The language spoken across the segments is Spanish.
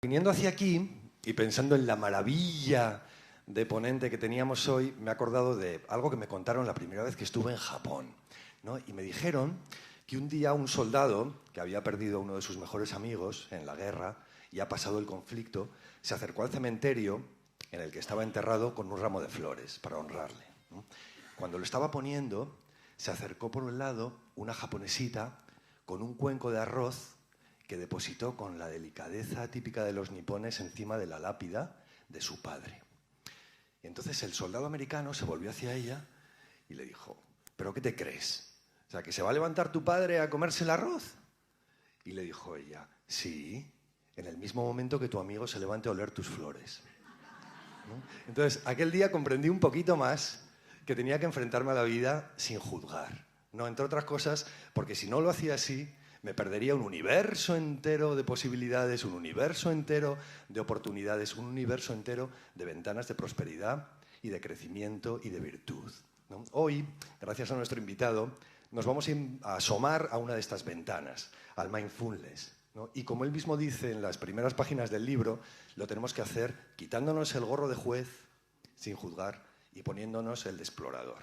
Viniendo hacia aquí y pensando en la maravilla de ponente que teníamos hoy, me he acordado de algo que me contaron la primera vez que estuve en Japón, ¿no? Y me dijeron que un día un soldado que había perdido a uno de sus mejores amigos en la guerra y ha pasado el conflicto, se acercó al cementerio en el que estaba enterrado con un ramo de flores para honrarle, ¿no? Cuando lo estaba poniendo, se acercó por un lado una japonesita con un cuenco de arroz que depositó con la delicadeza típica de los nipones encima de la lápida de su padre. Y entonces el soldado americano se volvió hacia ella y le dijo: ¿pero qué te crees? O sea, ¿que se va a levantar tu padre a comerse el arroz? Y le dijo ella: sí, en el mismo momento que tu amigo se levante a oler tus flores, ¿no? Entonces, aquel día comprendí un poquito más que tenía que enfrentarme a la vida sin juzgar, ¿no? Entre otras cosas, porque si no lo hacía así, me perdería un universo entero de posibilidades, un universo entero de oportunidades, un universo entero de ventanas de prosperidad y de crecimiento y de virtud, ¿no? Hoy, gracias a nuestro invitado, nos vamos a asomar a una de estas ventanas, al mindfulness, ¿no? Y como él mismo dice en las primeras páginas del libro, lo tenemos que hacer quitándonos el gorro de juez, sin juzgar, y poniéndonos el de explorador,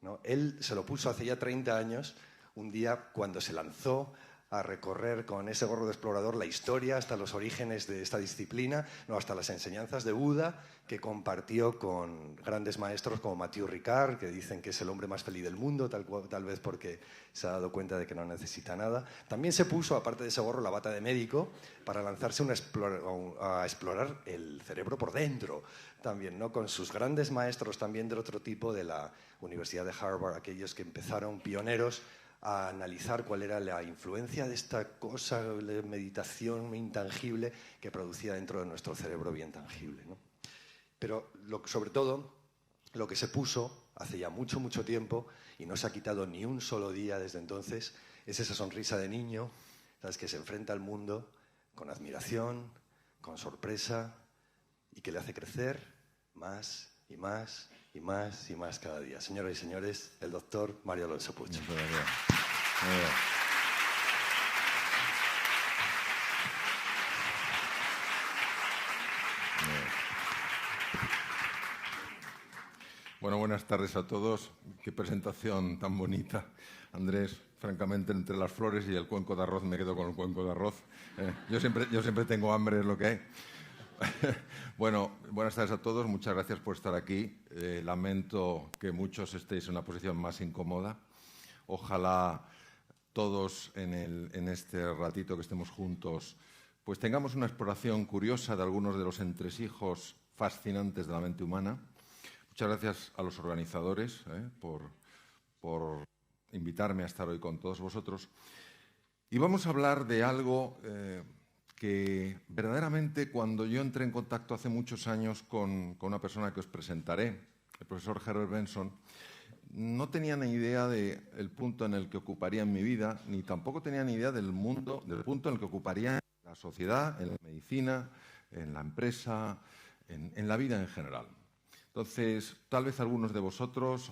¿no? Él se lo puso hace ya 30 años, un día cuando se lanzó a recorrer con ese gorro de explorador la historia hasta los orígenes de esta disciplina, no, hasta las enseñanzas de Buda, que compartió con grandes maestros como Mathieu Ricard, que dicen que es el hombre más feliz del mundo, tal vez porque se ha dado cuenta de que no necesita nada. También se puso, aparte de ese gorro, la bata de médico para lanzarse a explorar el cerebro por dentro, también, ¿no? Con sus grandes maestros también de otro tipo de la Universidad de Harvard, aquellos que empezaron pioneros a analizar cuál era la influencia de esta cosa de meditación intangible que producía dentro de nuestro cerebro bien tangible, ¿no? Pero sobre todo, lo que se puso hace ya mucho, mucho tiempo, y no se ha quitado ni un solo día desde entonces, es esa sonrisa de niño, ¿sabes?, que se enfrenta al mundo con admiración, con sorpresa, y que le hace crecer más y más y más y más cada día. Señoras y señores, el doctor Mario Alonso Puig. Bueno, buenas tardes a todos. Qué presentación tan bonita, Andrés. Francamente, entre las flores y el cuenco de arroz me quedo con el cuenco de arroz. Yo siempre tengo hambre, es lo que hay. Bueno, buenas tardes a todos. Muchas gracias por estar aquí. Lamento que muchos estéis en una posición más incómoda. Ojalá todos en este ratito que estemos juntos pues tengamos una exploración curiosa de algunos de los entresijos fascinantes de la mente humana. Muchas gracias a los organizadores por invitarme a estar hoy con todos vosotros. Y vamos a hablar de algo que verdaderamente, cuando yo entré en contacto hace muchos años con una persona que os presentaré, el profesor Herbert Benson, no tenía ni idea del punto en el que ocuparía en mi vida, ni tampoco tenía ni idea del punto en el que ocuparía en la sociedad, en la medicina, en la empresa, en la vida en general. Entonces, tal vez algunas de vosotras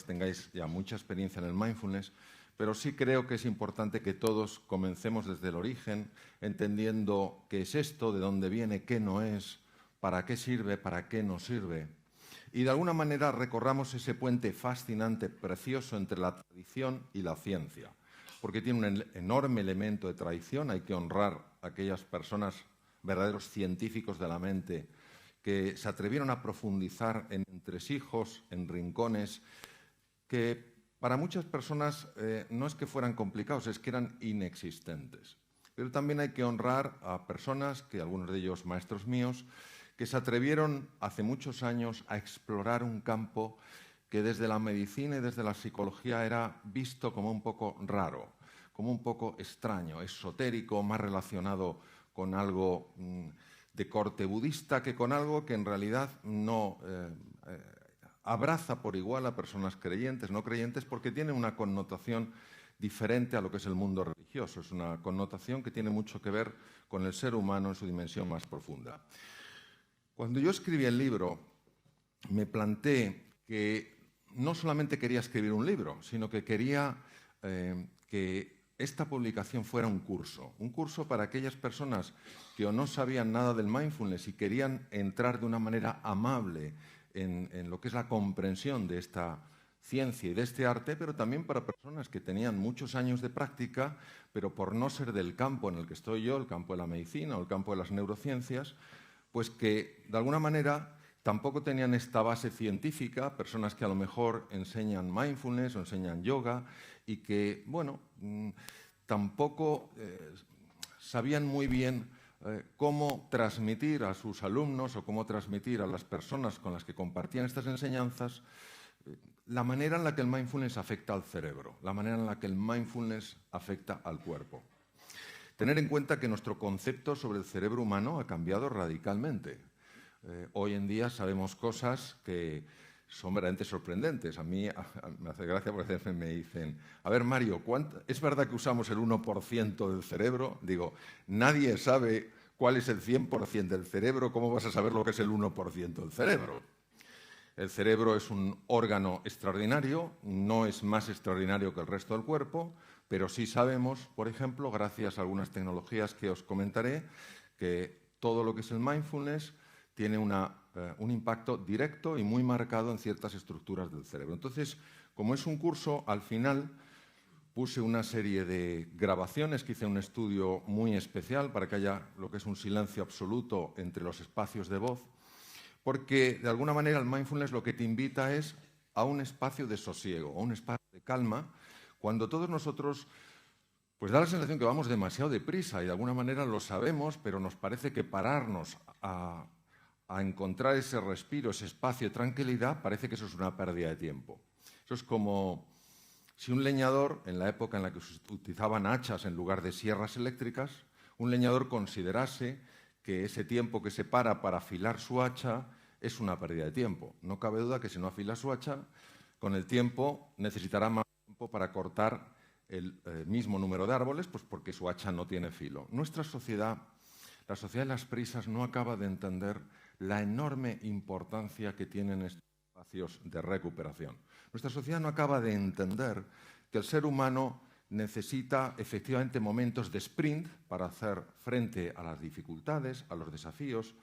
tengáis ya mucha experiencia en el mindfulness, pero sí creo que es importante que todos comencemos desde el origen, entendiendo qué es esto, de dónde viene, qué no es, para qué sirve, para qué no sirve. Y de alguna manera recorramos ese puente fascinante, precioso, entre la tradición y la ciencia, porque tiene un enorme elemento de tradición. Hay que honrar a aquellas personas, verdaderos científicos de la mente, que se atrevieron a profundizar en entresijos, en rincones, que para muchas personas no es que fueran complicados, es que eran inexistentes. Pero también hay que honrar a personas, que algunos de ellos maestros míos, que se atrevieron hace muchos años a explorar un campo que desde la medicina y desde la psicología era visto como un poco raro, como un poco extraño, esotérico, más relacionado con algo de corte budista que con algo que en realidad no abraza por igual a personas creyentes, no creyentes, porque tiene una connotación diferente a lo que es el mundo religioso. Es una connotación que tiene mucho que ver con el ser humano en su dimensión más profunda. Cuando yo escribí el libro, me planteé que no solamente quería escribir un libro, sino que quería que esta publicación fuera un curso para aquellas personas que o no sabían nada del mindfulness y querían entrar de una manera amable en lo que es la comprensión de esta ciencia y de este arte, pero también para personas que tenían muchos años de práctica, pero por no ser del campo en el que estoy yo, el campo de la medicina o el campo de las neurociencias, pues que de alguna manera tampoco tenían esta base científica, personas que a lo mejor enseñan mindfulness o enseñan yoga y que, bueno, tampoco sabían muy bien cómo transmitir a sus alumnos o cómo transmitir a las personas con las que compartían estas enseñanzas la manera en la que el mindfulness afecta al cerebro, la manera en la que el mindfulness afecta al cuerpo. Tener en cuenta que nuestro concepto sobre el cerebro humano ha cambiado radicalmente. Hoy en día sabemos cosas que son verdaderamente sorprendentes. A mí me hace gracia porque a veces me dicen, a ver, Mario, ¿es verdad que usamos el 1% del cerebro? Digo, nadie sabe cuál es el 100% del cerebro, ¿cómo vas a saber lo que es el 1% del cerebro? El cerebro es un órgano extraordinario, no es más extraordinario que el resto del cuerpo, pero sí sabemos, por ejemplo, gracias a algunas tecnologías que os comentaré, que todo lo que es el mindfulness tiene un impacto directo y muy marcado en ciertas estructuras del cerebro. Entonces, como es un curso, al final puse una serie de grabaciones, que hice un estudio muy especial para que haya lo que es un silencio absoluto entre los espacios de voz, porque de alguna manera el mindfulness lo que te invita es a un espacio de sosiego, a un espacio de calma, cuando todos nosotros, pues da la sensación que vamos demasiado deprisa y de alguna manera lo sabemos, pero nos parece que pararnos a encontrar ese respiro, ese espacio de tranquilidad, parece que eso es una pérdida de tiempo. Eso es como si un leñador, en la época en la que se utilizaban hachas en lugar de sierras eléctricas, un leñador considerase que ese tiempo que se para afilar su hacha es una pérdida de tiempo. No cabe duda que si no afila su hacha, con el tiempo necesitará más tiempo para cortar el mismo número de árboles, pues porque su hacha no tiene filo. Nuestra sociedad, la sociedad de las prisas, no acaba de entender la enorme importancia que tienen estos espacios de recuperación. Nuestra sociedad no acaba de entender que el ser humano necesita efectivamente momentos de sprint para hacer frente a las dificultades, a los desafíos,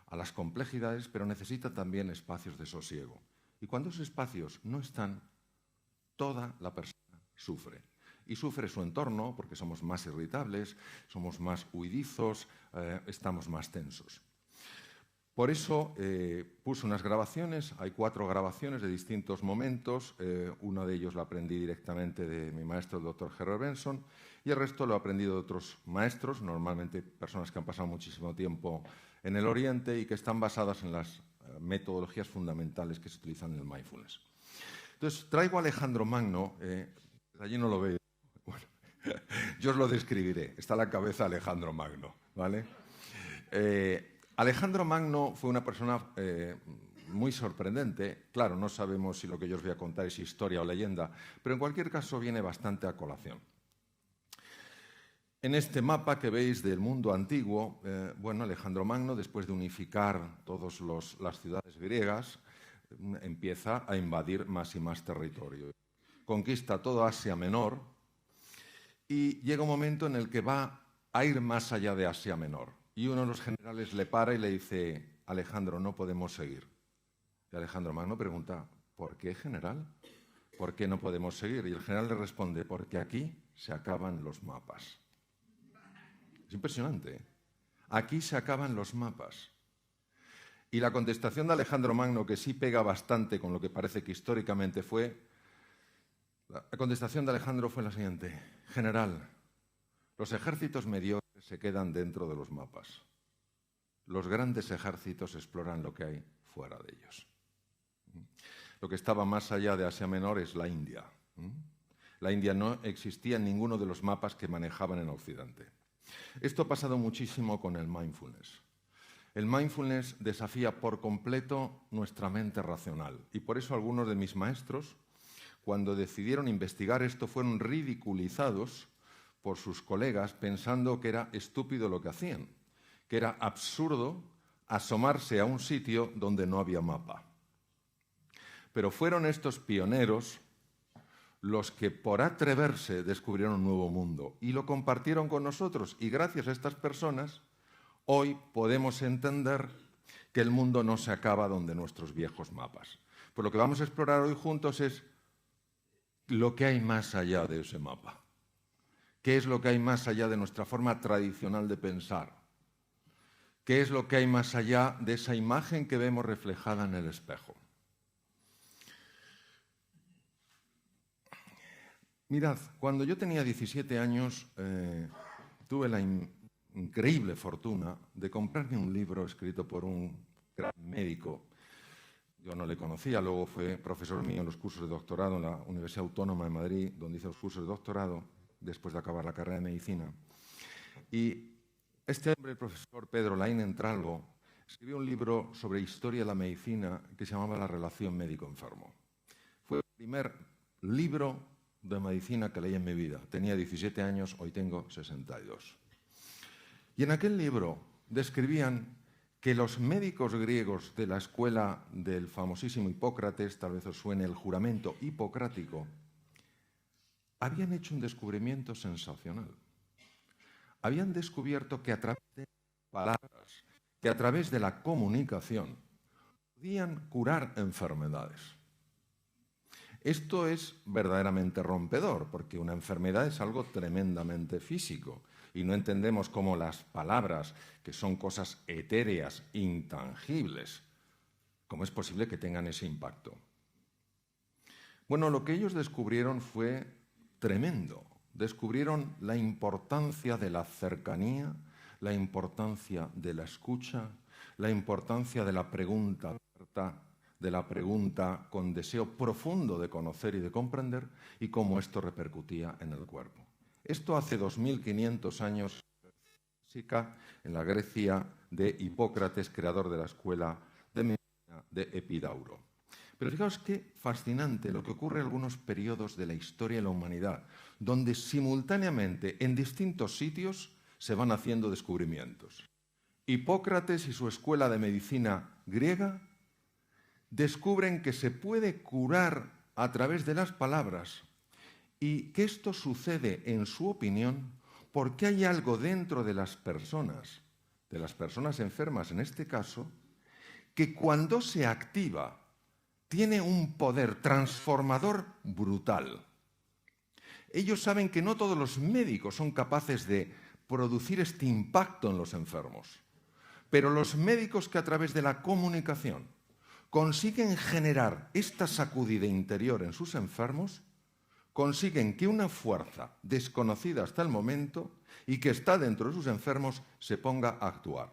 a las complejidades, pero necesita también espacios de sosiego. Y cuando esos espacios no están, toda la persona sufre. Y sufre su entorno porque somos más irritables, somos más huidizos, estamos más tensos. Por eso puse unas grabaciones, hay 4 grabaciones de distintos momentos, uno de ellos lo aprendí directamente de mi maestro, el Dr. Herbert Benson, y el resto lo he aprendido de otros maestros, normalmente personas que han pasado muchísimo tiempo en el Oriente y que están basadas en las metodologías fundamentales que se utilizan en el mindfulness. Entonces, traigo a Alejandro Magno, allí no lo veo, bueno, yo os lo describiré, está a la cabeza Alejandro Magno, ¿vale? Alejandro Magno fue una persona muy sorprendente. Claro, no sabemos si lo que yo os voy a contar es historia o leyenda, pero en cualquier caso viene bastante a colación. En este mapa que veis del mundo antiguo, bueno, Alejandro Magno, después de unificar todas las ciudades griegas, empieza a invadir más y más territorio. Conquista toda Asia Menor y llega un momento en el que va a ir más allá de Asia Menor. Y uno de los generales le para y le dice, Alejandro, no podemos seguir. Y Alejandro Magno pregunta, ¿por qué, general? ¿Por qué no podemos seguir? Y el general le responde, porque aquí se acaban los mapas. Es impresionante, ¿eh? Aquí se acaban los mapas. Y la contestación de Alejandro Magno, que sí pega bastante con lo que parece que históricamente fue, la contestación de Alejandro fue la siguiente, general, los ejércitos mediocres se quedan dentro de los mapas. Los grandes ejércitos exploran lo que hay fuera de ellos. Lo que estaba más allá de Asia Menor es la India. La India no existía en ninguno de los mapas que manejaban en Occidente. Esto ha pasado muchísimo con el mindfulness. El mindfulness desafía por completo nuestra mente racional y por eso algunos de mis maestros, cuando decidieron investigar esto, fueron ridiculizados por sus colegas pensando que era estúpido lo que hacían, que era absurdo asomarse a un sitio donde no había mapa. Pero fueron estos pioneros los que por atreverse descubrieron un nuevo mundo y lo compartieron con nosotros. Y gracias a estas personas, hoy podemos entender que el mundo no se acaba donde nuestros viejos mapas. Pues lo que vamos a explorar hoy juntos es lo que hay más allá de ese mapa. ¿Qué es lo que hay más allá de nuestra forma tradicional de pensar? ¿Qué es lo que hay más allá de esa imagen que vemos reflejada en el espejo? Mirad, cuando yo tenía 17 años, tuve la increíble fortuna de comprarme un libro escrito por un gran médico. Yo no le conocía, luego fue profesor mío en los cursos de doctorado en la Universidad Autónoma de Madrid, donde hice los cursos de doctorado después de acabar la carrera de medicina. Y este hombre, el profesor Pedro Laín Entralgo, escribió un libro sobre historia de la medicina que se llamaba La relación médico-enfermo. Fue el primer libro de medicina que leí en mi vida. Tenía 17 años, hoy tengo 62. Y en aquel libro describían que los médicos griegos de la escuela del famosísimo Hipócrates, tal vez os suene el juramento hipocrático, habían hecho un descubrimiento sensacional. Habían descubierto que a través de palabras, que a través de la comunicación, podían curar enfermedades. Esto es verdaderamente rompedor, porque una enfermedad es algo tremendamente físico y no entendemos cómo las palabras, que son cosas etéreas, intangibles, cómo es posible que tengan ese impacto. Bueno, lo que ellos descubrieron fue tremendo. Descubrieron la importancia de la cercanía, la importancia de la escucha, la importancia de la pregunta abierta, de la pregunta con deseo profundo de conocer y de comprender, y cómo esto repercutía en el cuerpo. Esto hace 2500 años en la Grecia de Hipócrates, creador de la escuela de medicina de Epidauro. Pero fijaos qué fascinante lo que ocurre en algunos periodos de la historia de la humanidad, donde simultáneamente en distintos sitios se van haciendo descubrimientos. Hipócrates y su escuela de medicina griega descubren que se puede curar a través de las palabras y que esto sucede, en su opinión, porque hay algo dentro de las personas enfermas en este caso, que cuando se activa tiene un poder transformador brutal. Ellos saben que no todos los médicos son capaces de producir este impacto en los enfermos, pero los médicos que a través de la comunicación consiguen generar esta sacudida interior en sus enfermos, consiguen que una fuerza desconocida hasta el momento y que está dentro de sus enfermos se ponga a actuar.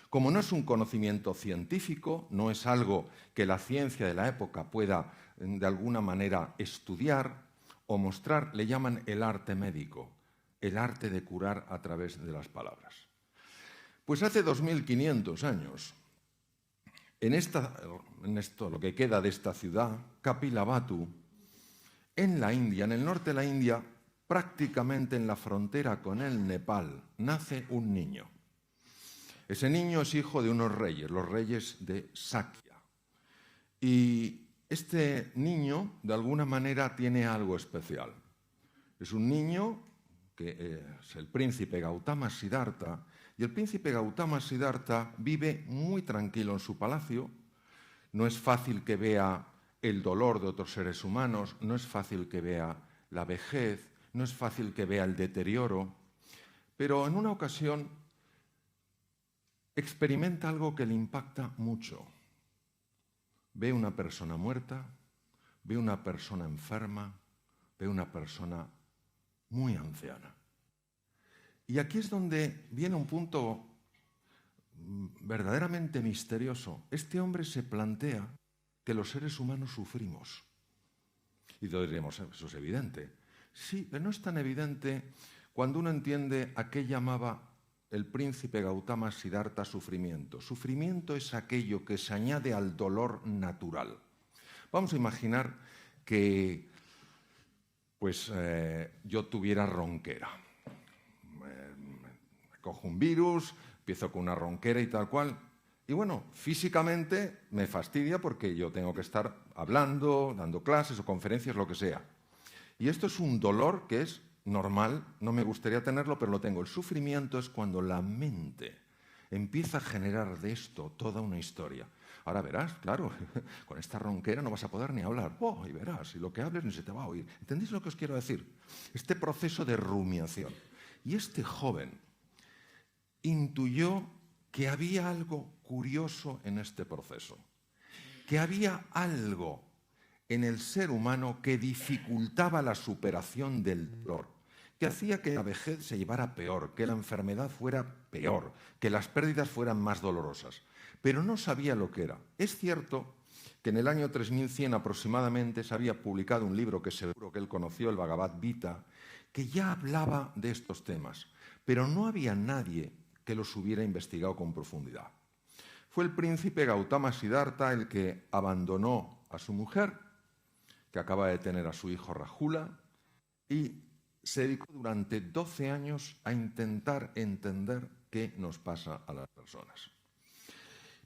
Como no es un conocimiento científico, no es algo que la ciencia de la época pueda de alguna manera estudiar o mostrar, le llaman el arte médico, el arte de curar a través de las palabras. Pues hace 2500 años, en esto, lo que queda de esta ciudad, Kapilavatthu, en la India, en el norte de la India, prácticamente en la frontera con el Nepal, nace un niño. Ese niño es hijo de unos reyes, los reyes de Sakya. Y este niño, de alguna manera, tiene algo especial. Es un niño que es el príncipe Gautama Siddhartha, y el príncipe Gautama Siddhartha vive muy tranquilo en su palacio. No es fácil que vea el dolor de otros seres humanos, no es fácil que vea la vejez, no es fácil que vea el deterioro, pero en una ocasión experimenta algo que le impacta mucho. Ve una persona muerta, ve una persona enferma, ve una persona muy anciana. Y aquí es donde viene un punto verdaderamente misterioso. Este hombre se plantea que los seres humanos sufrimos. Y todos diremos, eso es evidente. Sí, pero no es tan evidente cuando uno entiende a qué llamaba el príncipe Gautama Siddhartha sufrimiento. Sufrimiento es aquello que se añade al dolor natural. Vamos a imaginar que yo tuviera ronquera. Cojo un virus, empiezo con una ronquera y tal cual. Y bueno, físicamente me fastidia porque yo tengo que estar hablando, dando clases o conferencias, lo que sea. Y esto es un dolor que es normal, no me gustaría tenerlo, pero lo tengo. El sufrimiento es cuando la mente empieza a generar de esto toda una historia. Ahora verás, claro, con esta ronquera no vas a poder ni hablar. Oh, y verás, y lo que hables ni se te va a oír. ¿Entendéis lo que os quiero decir? Este proceso de rumiación. Y este joven intuyó que había algo curioso en este proceso, que había algo en el ser humano que dificultaba la superación del dolor, que hacía que la vejez se llevara peor, que la enfermedad fuera peor, que las pérdidas fueran más dolorosas. Pero no sabía lo que era. Es cierto que en el año 3100 aproximadamente se había publicado un libro que seguro que él conoció, el Bhagavad Gita, que ya hablaba de estos temas, pero no había nadie que los hubiera investigado con profundidad. Fue el príncipe Gautama Siddhartha el que abandonó a su mujer, que acaba de tener a su hijo Rahula, y se dedicó durante 12 años a intentar entender qué nos pasa a las personas.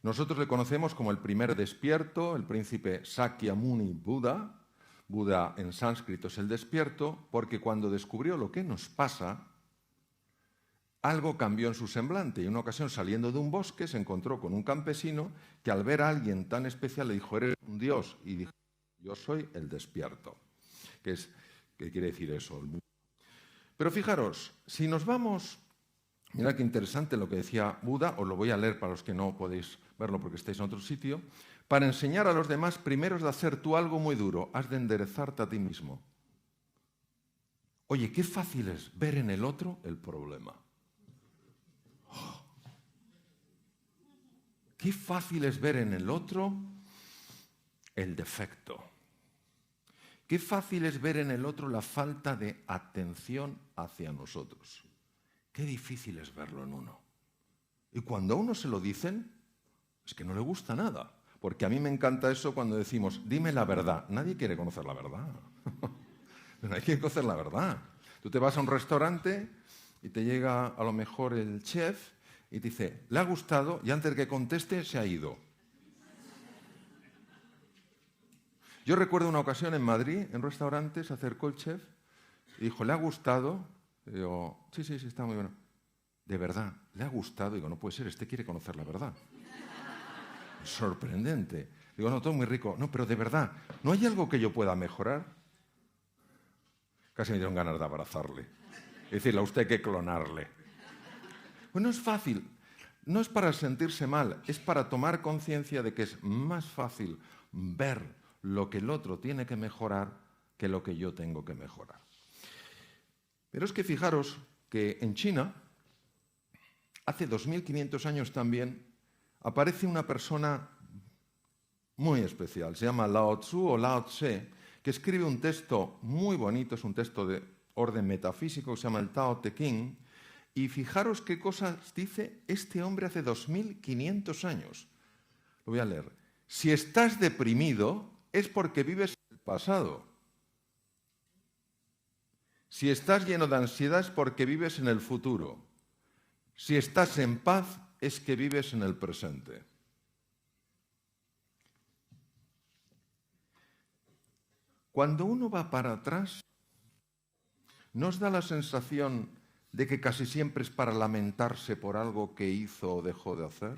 Nosotros le conocemos como el primer despierto, el príncipe Sakyamuni Buda. Buda en sánscrito es el despierto, porque cuando descubrió lo que nos pasa, algo cambió en su semblante. Y en una ocasión, saliendo de un bosque, se encontró con un campesino que al ver a alguien tan especial le dijo: eres un dios. Y dijo: yo soy el despierto. ¿Qué quiere decir eso? Pero fijaros, si nos vamos... Mirad qué interesante lo que decía Buda, os lo voy a leer para los que no podéis verlo porque estáis en otro sitio. Para enseñar a los demás, primero has de hacer tú algo muy duro, has de enderezarte a ti mismo. Oye, qué fácil es ver en el otro el problema. Oh. Qué fácil es ver en el otro el defecto. Qué fácil es ver en el otro la falta de atención hacia nosotros. Qué difícil es verlo en uno. Y cuando a uno se lo dicen, es que no le gusta nada. Porque a mí me encanta eso cuando decimos, dime la verdad. Nadie quiere conocer la verdad. Nadie quiere conocer la verdad. Tú te vas a un restaurante y te llega a lo mejor el chef y te dice, ¿le ha gustado? Y antes de que conteste, se ha ido. Yo recuerdo una ocasión en Madrid, en un restaurante, se acercó el chef y dijo, ¿le ha gustado? Y digo, sí, está muy bueno. ¿De verdad? ¿Le ha gustado? Digo, no puede ser, este quiere conocer la verdad. Sorprendente. Digo, no, todo muy rico. No, pero de verdad, ¿no hay algo que yo pueda mejorar? Casi me dieron ganas de abrazarle. Y decirle, a usted hay que clonarle. Pues no es fácil. No es para sentirse mal, es para tomar conciencia de que es más fácil ver lo que el otro tiene que mejorar que lo que yo tengo que mejorar. Pero es que fijaros que en China, hace 2500 años también, aparece una persona muy especial. Se llama Lao Tzu o Lao Tse, que escribe un texto muy bonito, es un texto de orden metafísico que se llama el Tao Te Ching. Y fijaros qué cosas dice este hombre hace 2500 años. Lo voy a leer. Si estás deprimido, es porque vives en el pasado. Si estás lleno de ansiedad es porque vives en el futuro. Si estás en paz es que vives en el presente. Cuando uno va para atrás, ¿nos da la sensación de que casi siempre es para lamentarse por algo que hizo o dejó de hacer?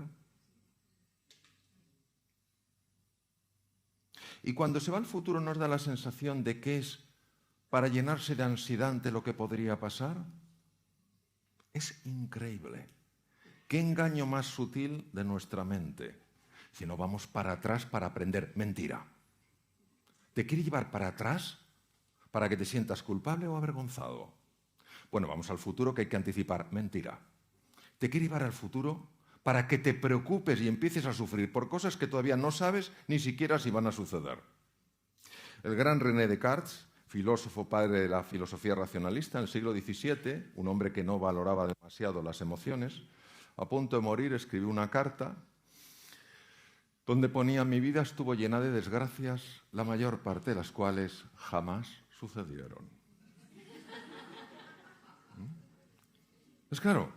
Y cuando se va al futuro, ¿nos da la sensación de que es para llenarse de ansiedad ante lo que podría pasar? Es increíble. ¿Qué engaño más sutil de nuestra mente? Si no vamos para atrás para aprender. Mentira. ¿Te quiere llevar para atrás para que te sientas culpable o avergonzado? Bueno, vamos al futuro que hay que anticipar. Mentira. ¿Te quiere llevar al futuro para que te preocupes y empieces a sufrir por cosas que todavía no sabes ni siquiera si van a suceder? El gran René Descartes, filósofo padre de la filosofía racionalista en el siglo XVII, un hombre que no valoraba demasiado las emociones, a punto de morir escribió una carta donde ponía: mi vida estuvo llena de desgracias, la mayor parte de las cuales jamás sucedieron. Pues claro,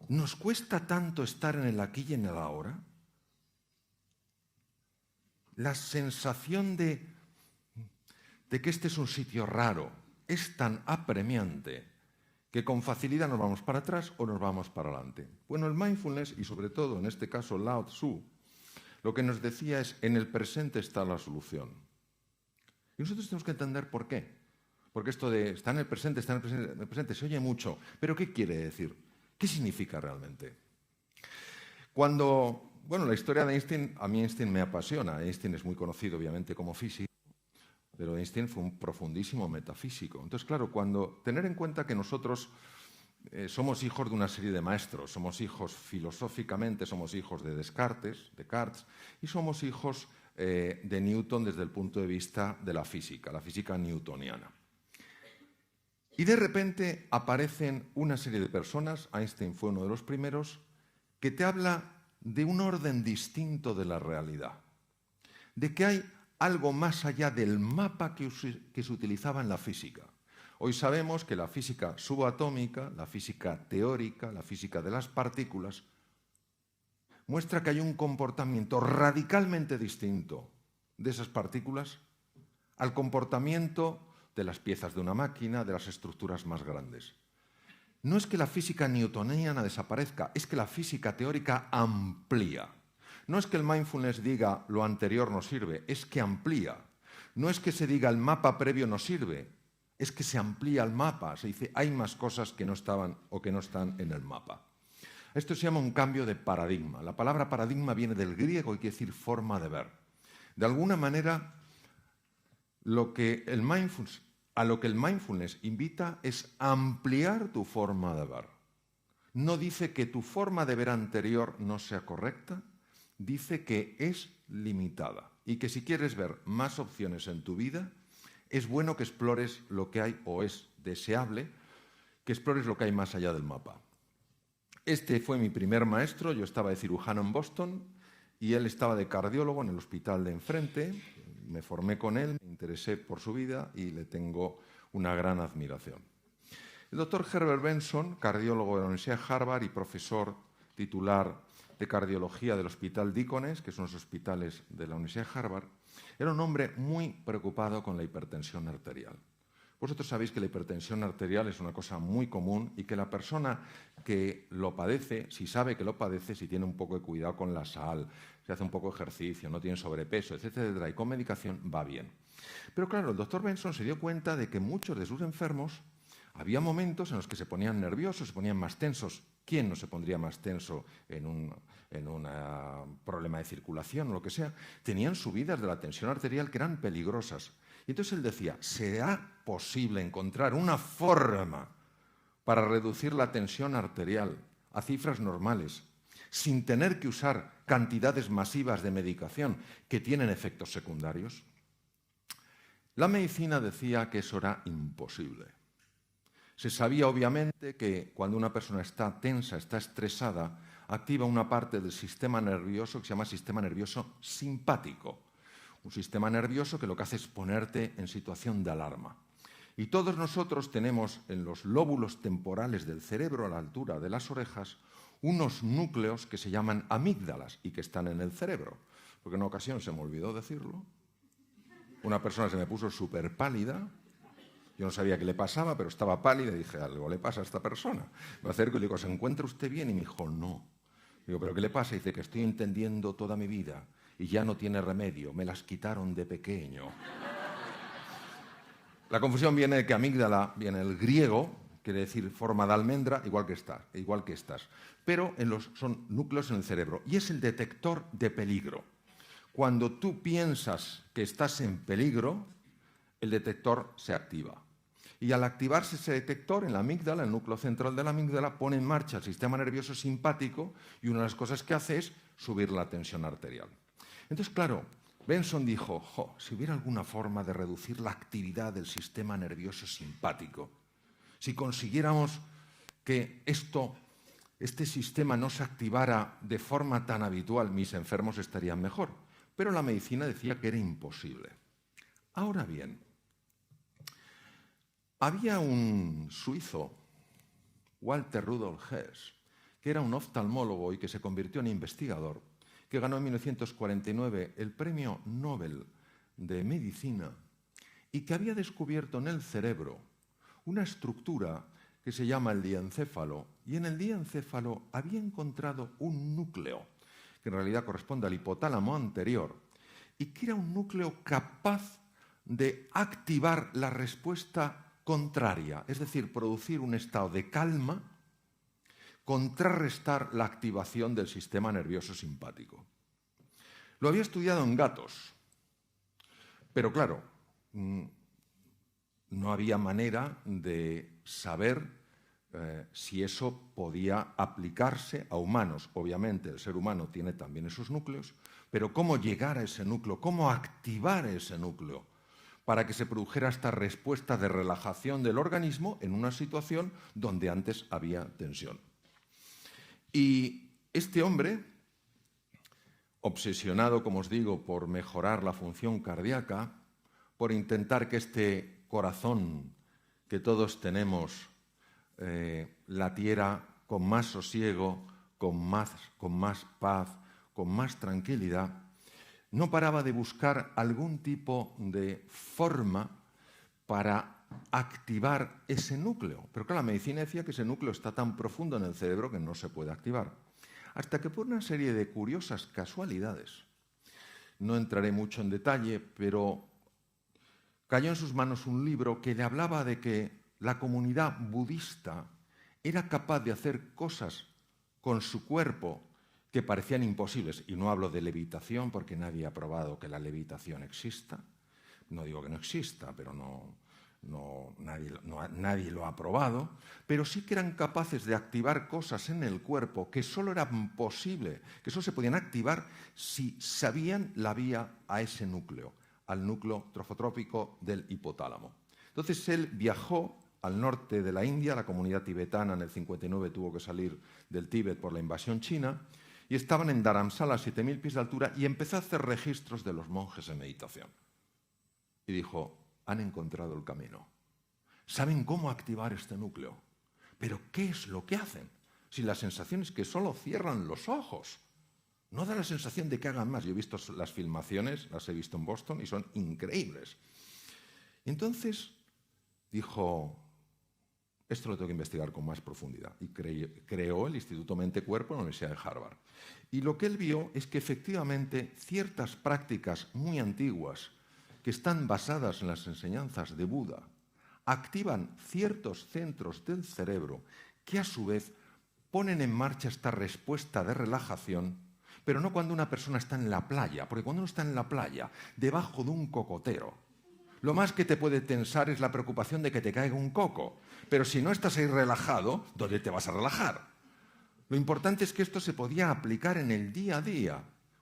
¿nos cuesta tanto estar en el aquí y en el ahora? La sensación de de que este es un sitio raro, es tan apremiante, que con facilidad nos vamos para atrás o nos vamos para adelante. Bueno, el mindfulness, y sobre todo en este caso Lao Tzu, lo que nos decía es, en el presente está la solución. Y nosotros tenemos que entender por qué. Porque esto de está en el presente, en el presente, se oye mucho. Pero ¿qué quiere decir? ¿Qué significa realmente? La historia de Einstein, a mí Einstein me apasiona. Einstein es muy conocido, obviamente, como físico, pero Einstein fue un profundísimo metafísico. Entonces, claro, tener en cuenta que nosotros somos hijos de una serie de maestros, somos hijos filosóficamente, somos hijos de Descartes, y somos hijos de Newton desde el punto de vista de la física newtoniana. Y de repente aparecen una serie de personas, Einstein fue uno de los primeros, que te habla de un orden distinto de la realidad, de que hay algo más allá del mapa que se utilizaba en la física. Hoy sabemos que la física subatómica, la física teórica, la física de las partículas, muestra que hay un comportamiento radicalmente distinto de esas partículas al comportamiento de las piezas de una máquina, de las estructuras más grandes. No es que la física newtoniana desaparezca, es que la física teórica amplía. No es que el mindfulness diga lo anterior no sirve, es que amplía. No es que se diga el mapa previo no sirve, es que se amplía el mapa. Se dice hay más cosas que no estaban o que no están en el mapa. Esto se llama un cambio de paradigma. La palabra paradigma viene del griego y quiere decir forma de ver. De alguna manera, a lo que el mindfulness invita es ampliar tu forma de ver. No dice que tu forma de ver anterior no sea correcta, dice que es limitada y que si quieres ver más opciones en tu vida, es bueno que explores lo que hay, o es deseable que explores lo que hay más allá del mapa. Este fue mi primer maestro, yo estaba de cirujano en Boston y él estaba de cardiólogo en el hospital de enfrente. Me formé con él, me interesé por su vida y le tengo una gran admiración. El doctor Herbert Benson, cardiólogo de la Universidad de Harvard y profesor titular de cardiología del Hospital Deaconess, que son los hospitales de la Universidad de Harvard, era un hombre muy preocupado con la hipertensión arterial. Vosotros sabéis que la hipertensión arterial es una cosa muy común y que la persona que lo padece, si sabe que lo padece, si tiene un poco de cuidado con la sal, si hace un poco de ejercicio, no tiene sobrepeso, etcétera, y con medicación va bien. Pero claro, el doctor Benson se dio cuenta de que muchos de sus enfermos había momentos en los que se ponían nerviosos, se ponían más tensos. ¿Quién no se pondría más tenso en un problema de circulación o lo que sea? Tenían subidas de la tensión arterial que eran peligrosas. Y entonces él decía, ¿será posible encontrar una forma para reducir la tensión arterial a cifras normales sin tener que usar cantidades masivas de medicación que tienen efectos secundarios? La medicina decía que eso era imposible. Se sabía obviamente que cuando una persona está tensa, está estresada, activa una parte del sistema nervioso que se llama sistema nervioso simpático. Un sistema nervioso que lo que hace es ponerte en situación de alarma. Y todos nosotros tenemos en los lóbulos temporales del cerebro, a la altura de las orejas, unos núcleos que se llaman amígdalas y que están en el cerebro. Porque en una ocasión se me olvidó decirlo. Una persona se me puso súper pálida. Yo no sabía qué le pasaba, pero estaba pálida y dije, algo le pasa a esta persona. Me acerco y le digo, ¿se encuentra usted bien? Y me dijo, no. Digo, ¿pero qué le pasa? Y dice, que estoy entendiendo toda mi vida y ya no tiene remedio, me las quitaron de pequeño. La confusión viene de que amígdala viene del griego, quiere decir forma de almendra, igual que estas. Pero son núcleos en el cerebro y es el detector de peligro. Cuando tú piensas que estás en peligro, el detector se activa. Y al activarse ese detector en la amígdala, el núcleo central de la amígdala, pone en marcha el sistema nervioso simpático y una de las cosas que hace es subir la tensión arterial. Entonces, claro, Benson dijo, si hubiera alguna forma de reducir la actividad del sistema nervioso simpático, si consiguiéramos que este sistema no se activara de forma tan habitual, mis enfermos estarían mejor. Pero la medicina decía que era imposible. Ahora bien, había un suizo, Walter Rudolf Hess, que era un oftalmólogo y que se convirtió en investigador, que ganó en 1949 el Premio Nobel de Medicina y que había descubierto en el cerebro una estructura que se llama el diencéfalo, y en el diencéfalo había encontrado un núcleo, que en realidad corresponde al hipotálamo anterior, y que era un núcleo capaz de activar la respuesta contraria, es decir, producir un estado de calma, contrarrestar la activación del sistema nervioso simpático. Lo había estudiado en gatos, pero claro, no había manera de saber si eso podía aplicarse a humanos. Obviamente el ser humano tiene también esos núcleos, pero cómo llegar a ese núcleo, cómo activar ese núcleo para que se produjera esta respuesta de relajación del organismo en una situación donde antes había tensión. Y este hombre, obsesionado, como os digo, por mejorar la función cardíaca, por intentar que este corazón que todos tenemos latiera con más sosiego, con más paz, con más tranquilidad, no paraba de buscar algún tipo de forma para activar ese núcleo. Pero claro, la medicina decía que ese núcleo está tan profundo en el cerebro que no se puede activar. Hasta que por una serie de curiosas casualidades, no entraré mucho en detalle, pero cayó en sus manos un libro que le hablaba de que la comunidad budista era capaz de hacer cosas con su cuerpo que parecían imposibles. Y no hablo de levitación porque nadie ha probado que la levitación exista. No digo que no exista, pero nadie lo ha probado. Pero sí que eran capaces de activar cosas en el cuerpo que solo eran posibles, que solo se podían activar si sabían la vía a ese núcleo, al núcleo trofotrópico del hipotálamo. Entonces él viajó al norte de la India, la comunidad tibetana en el 59 tuvo que salir del Tíbet por la invasión china, y estaban en Dharamsala a 7.000 pies de altura, y empezó a hacer registros de los monjes en meditación. Y dijo, han encontrado el camino. Saben cómo activar este núcleo. Pero ¿qué es lo que hacen? Si la sensación es que solo cierran los ojos. No da la sensación de que hagan más. Yo he visto las filmaciones, las he visto en Boston, y son increíbles. Entonces dijo, esto lo tengo que investigar con más profundidad. Y creó el Instituto Mente-Cuerpo en la Universidad de Harvard. Y lo que él vio es que efectivamente ciertas prácticas muy antiguas que están basadas en las enseñanzas de Buda activan ciertos centros del cerebro que a su vez ponen en marcha esta respuesta de relajación, pero no cuando una persona está en la playa, porque cuando uno está en la playa, debajo de un cocotero, lo más que te puede tensar es la preocupación de que te caiga un coco. Pero si no estás ahí relajado, ¿dónde te vas a relajar? Lo importante es que esto se podía aplicar en el día a día,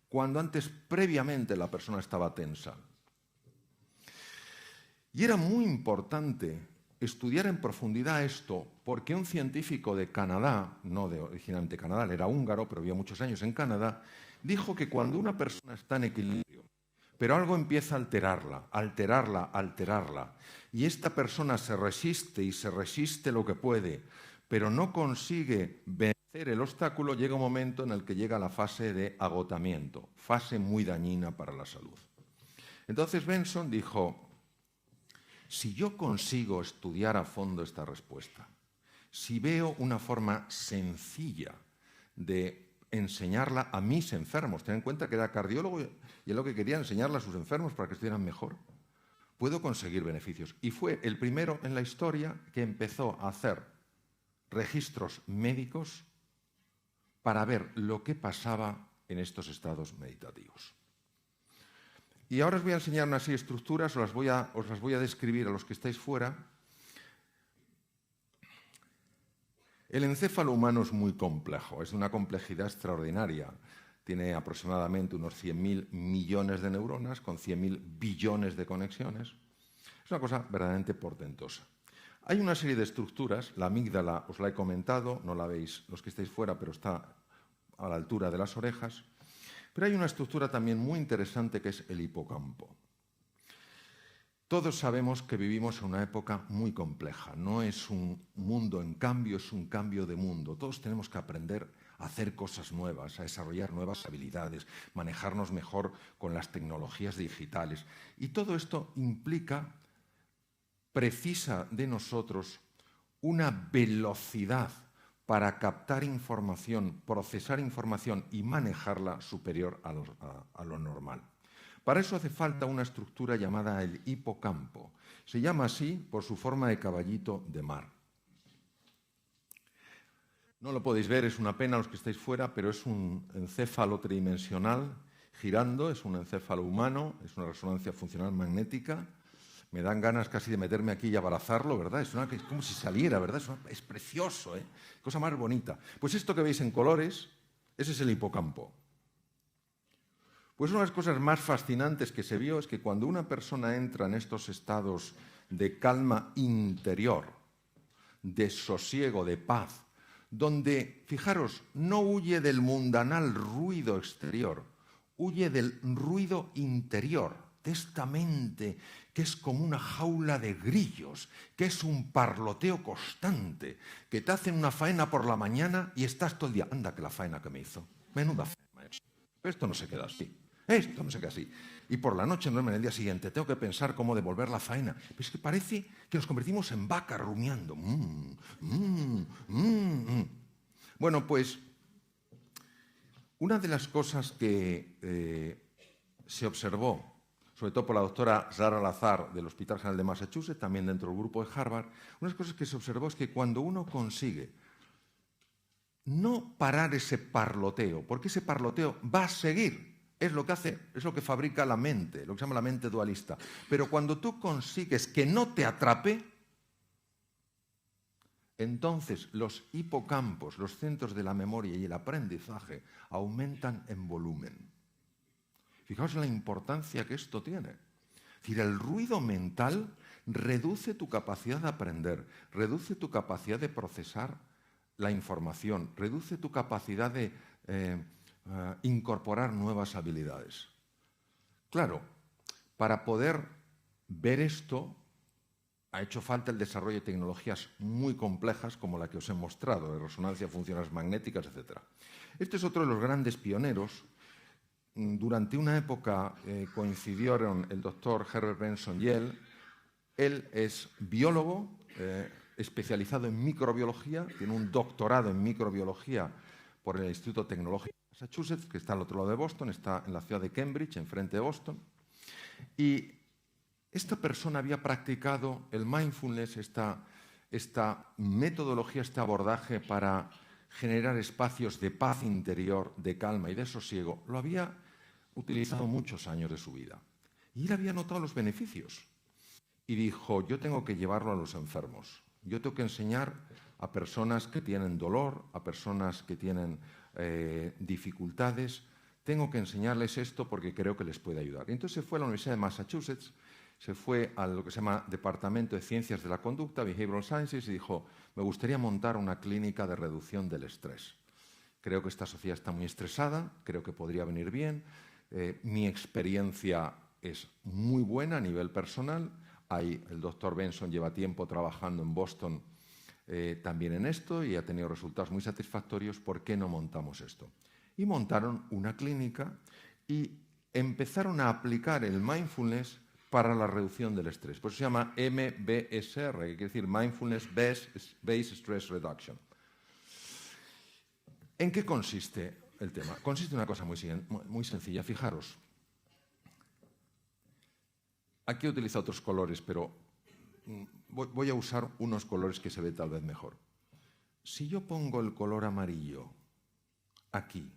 cuando antes previamente la persona estaba tensa. Y era muy importante estudiar en profundidad esto, porque un científico de Canadá, no de originalmente Canadá, él era húngaro, pero vivió muchos años en Canadá, dijo que cuando una persona está en equilibrio, pero algo empieza a alterarla, y esta persona se resiste y se resiste lo que puede, pero no consigue vencer el obstáculo, llega un momento en el que llega la fase de agotamiento, fase muy dañina para la salud. Entonces Benson dijo, si yo consigo estudiar a fondo esta respuesta, si veo una forma sencilla de enseñarla a mis enfermos, ten en cuenta que era cardiólogo y es lo que quería, enseñarla a sus enfermos para que estuvieran mejor, puedo conseguir beneficios. Y fue el primero en la historia que empezó a hacer registros médicos para ver lo que pasaba en estos estados meditativos. Y ahora os voy a enseñar una serie de estructuras, os las voy a describir a los que estáis fuera. El encéfalo humano es muy complejo, es de una complejidad extraordinaria. Tiene aproximadamente unos 100.000 millones de neuronas con 100.000 billones de conexiones. Es una cosa verdaderamente portentosa. Hay una serie de estructuras, la amígdala os la he comentado, no la veis los que estáis fuera, pero está a la altura de las orejas. Pero hay una estructura también muy interesante que es el hipocampo. Todos sabemos que vivimos en una época muy compleja. No es un mundo en cambio, es un cambio de mundo. Todos tenemos que aprender a hacer cosas nuevas, a desarrollar nuevas habilidades, manejarnos mejor con las tecnologías digitales. Y todo esto implica precisa de nosotros una velocidad para captar información, procesar información y manejarla superior a lo normal. Para eso hace falta una estructura llamada el hipocampo. Se llama así por su forma de caballito de mar. No lo podéis ver, es una pena los que estáis fuera, pero es un encéfalo tridimensional girando, es un encéfalo humano, es una resonancia funcional magnética. Me dan ganas casi de meterme aquí y abrazarlo, ¿verdad? Es como si saliera, ¿verdad? Es precioso, ¿eh? Cosa más bonita. Pues esto que veis en colores, ese es el hipocampo. Pues una de las cosas más fascinantes que se vio es que cuando una persona entra en estos estados de calma interior, de sosiego, de paz, donde, fijaros, no huye del mundanal ruido exterior, huye del ruido interior, de esta mente que es como una jaula de grillos, que es un parloteo constante, que te hacen una faena por la mañana y estás todo el día, anda que la faena que me hizo, menuda faena. Esto no se queda así, esto no se queda así. Y por la noche, no en el día siguiente, tengo que pensar cómo devolver la faena. Pero es que parece que nos convertimos en vacas rumiando. Bueno, pues una de las cosas que se observó, sobre todo por la doctora Zara Lazar del Hospital General de Massachusetts, también dentro del grupo de Harvard, una de las cosas que se observó es que cuando uno consigue no parar ese parloteo, porque ese parloteo va a seguir, es lo que hace, es lo que fabrica la mente, lo que se llama la mente dualista. Pero cuando tú consigues que no te atrape, entonces los hipocampos, los centros de la memoria y el aprendizaje aumentan en volumen. Fijaos la importancia que esto tiene. Es decir, el ruido mental reduce tu capacidad de aprender, reduce tu capacidad de procesar la información, reduce tu capacidad de incorporar nuevas habilidades. Claro, para poder ver esto, ha hecho falta el desarrollo de tecnologías muy complejas como la que os he mostrado, de resonancia, funciones magnéticas, etc. Este es otro de los grandes pioneros. Durante una época coincidieron el doctor Herbert Benson y él. Él es biólogo, especializado en microbiología, tiene un doctorado en microbiología por el Instituto Tecnológico de Massachusetts, que está al otro lado de Boston, está en la ciudad de Cambridge, enfrente de Boston. Y esta persona había practicado el mindfulness, esta metodología, este abordaje para generar espacios de paz interior, de calma y de sosiego. Lo había utilizado muchos años de su vida. Y él había notado los beneficios. Y dijo, yo tengo que llevarlo a los enfermos. Yo tengo que enseñar a personas que tienen dolor, a personas que tienen dificultades. Tengo que enseñarles esto porque creo que les puede ayudar. Y entonces se fue a la Universidad de Massachusetts, se fue a lo que se llama Departamento de Ciencias de la Conducta, Behavioral Sciences, y dijo, me gustaría montar una clínica de reducción del estrés. Creo que esta sociedad está muy estresada, creo que podría venir bien. Mi experiencia es muy buena a nivel personal. El doctor Benson lleva tiempo trabajando en Boston también en esto y ha tenido resultados muy satisfactorios. ¿Por qué no montamos esto? Y montaron una clínica y empezaron a aplicar el mindfulness para la reducción del estrés. Por eso se llama MBSR, que quiere decir Mindfulness Based Stress Reduction. ¿En qué consiste el tema? Consiste en una cosa muy sencilla. Fijaros, aquí he utilizado otros colores, pero voy a usar unos colores que se ve tal vez mejor. Si yo pongo el color amarillo aquí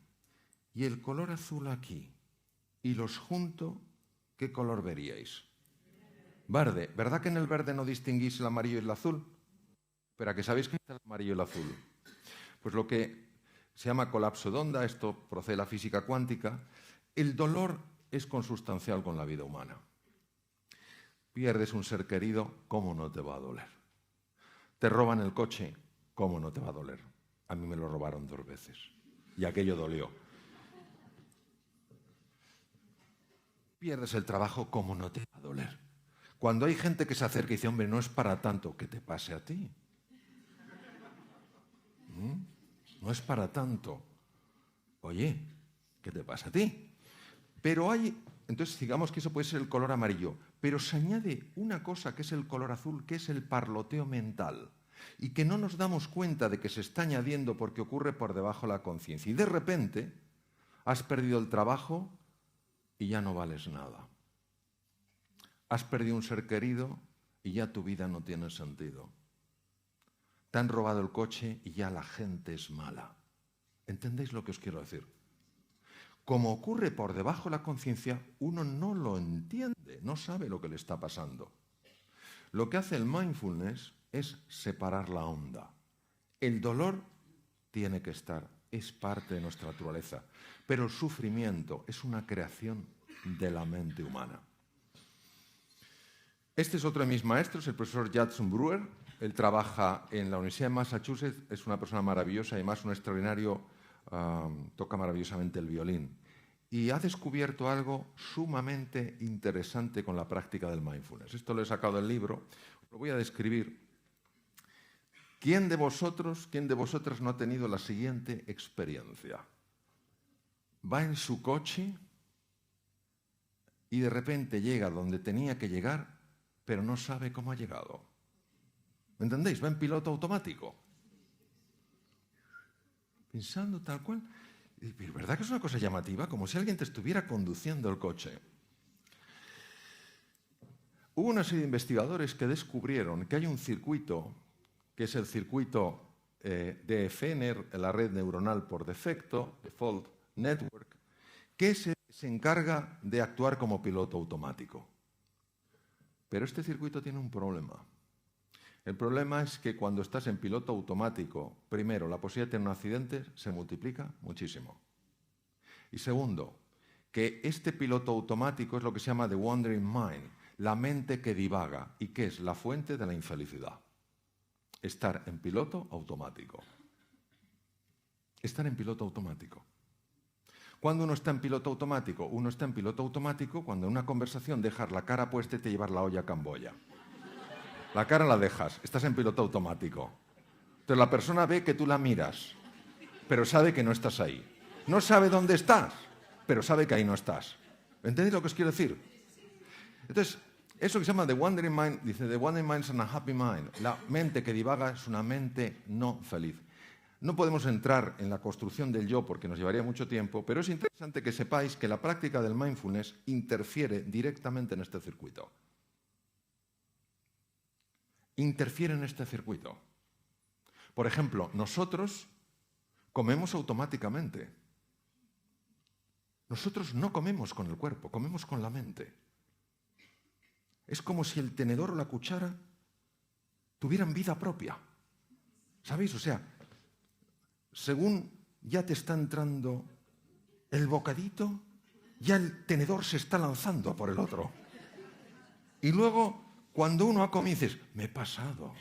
y el color azul aquí y los junto, ¿qué color veríais? Verde. ¿Verdad que en el verde no distinguís el amarillo y el azul? Pero ¿a qué sabéis que está el amarillo y el azul? Pues lo que se llama colapso de onda, esto procede de la física cuántica. El dolor es consustancial con la vida humana. Pierdes un ser querido, ¿cómo no te va a doler? Te roban el coche, ¿cómo no te va a doler? A mí me lo robaron 2 veces y aquello dolió. Pierdes el trabajo, ¿cómo no te va a doler? Cuando hay gente que se acerca y dice, hombre, no es para tanto, que te pase a ti. No es para tanto. Oye, ¿qué te pasa a ti? Pero hay Entonces, digamos que eso puede ser el color amarillo, pero se añade una cosa que es el color azul, que es el parloteo mental, y que no nos damos cuenta de que se está añadiendo porque ocurre por debajo de la conciencia. Y de repente has perdido el trabajo y ya no vales nada. Has perdido un ser querido y ya tu vida no tiene sentido. Te han robado el coche y ya la gente es mala. ¿Entendéis lo que os quiero decir? Como ocurre por debajo de la conciencia, uno no lo entiende, no sabe lo que le está pasando. Lo que hace el mindfulness es separar la onda. El dolor tiene que estar, es parte de nuestra naturaleza, pero el sufrimiento es una creación de la mente humana. Este es otro de mis maestros, el profesor Judson Brewer. Él trabaja en la Universidad de Massachusetts, es una persona maravillosa, además un extraordinario, toca maravillosamente el violín. Y ha descubierto algo sumamente interesante con la práctica del mindfulness. Esto lo he sacado del libro, lo voy a describir. ¿Quién de vosotras no ha tenido la siguiente experiencia? Va en su coche y de repente llega donde tenía que llegar, pero no sabe cómo ha llegado. ¿Me entendéis? Va en piloto automático. Pensando tal cual. Pero ¿verdad que es una cosa llamativa? Como si alguien te estuviera conduciendo el coche. Hubo una serie de investigadores que descubrieron que hay un circuito, que es el circuito de FNR, la red neuronal por defecto, Default Network, que se encarga de actuar como piloto automático. Pero este circuito tiene un problema. El problema es que cuando estás en piloto automático, primero, la posibilidad de tener un accidente se multiplica muchísimo. Y segundo, que este piloto automático es lo que se llama the wandering mind, la mente que divaga, y que es la fuente de la infelicidad. Estar en piloto automático. Estar en piloto automático. ¿Cuándo uno está en piloto automático? Uno está en piloto automático cuando en una conversación dejas la cara puesta y te llevas la olla a Camboya. La cara la dejas, estás en piloto automático. Entonces la persona ve que tú la miras, pero sabe que no estás ahí. No sabe dónde estás, pero sabe que ahí no estás. ¿Entendéis lo que os quiero decir? Entonces, eso que se llama the wandering mind, dice, the wandering mind is an unhappy mind. La mente que divaga es una mente no feliz. No podemos entrar en la construcción del yo porque nos llevaría mucho tiempo, pero es interesante que sepáis que la práctica del mindfulness interfiere directamente en este circuito. Interfiere en este circuito. Por ejemplo, nosotros comemos automáticamente. Nosotros no comemos con el cuerpo, comemos con la mente. Es como si el tenedor o la cuchara tuvieran vida propia. ¿Sabéis? O sea, según ya te está entrando el bocadito, ya el tenedor se está lanzando por el otro. Y luego, cuando uno ha comido, dices, me he pasado.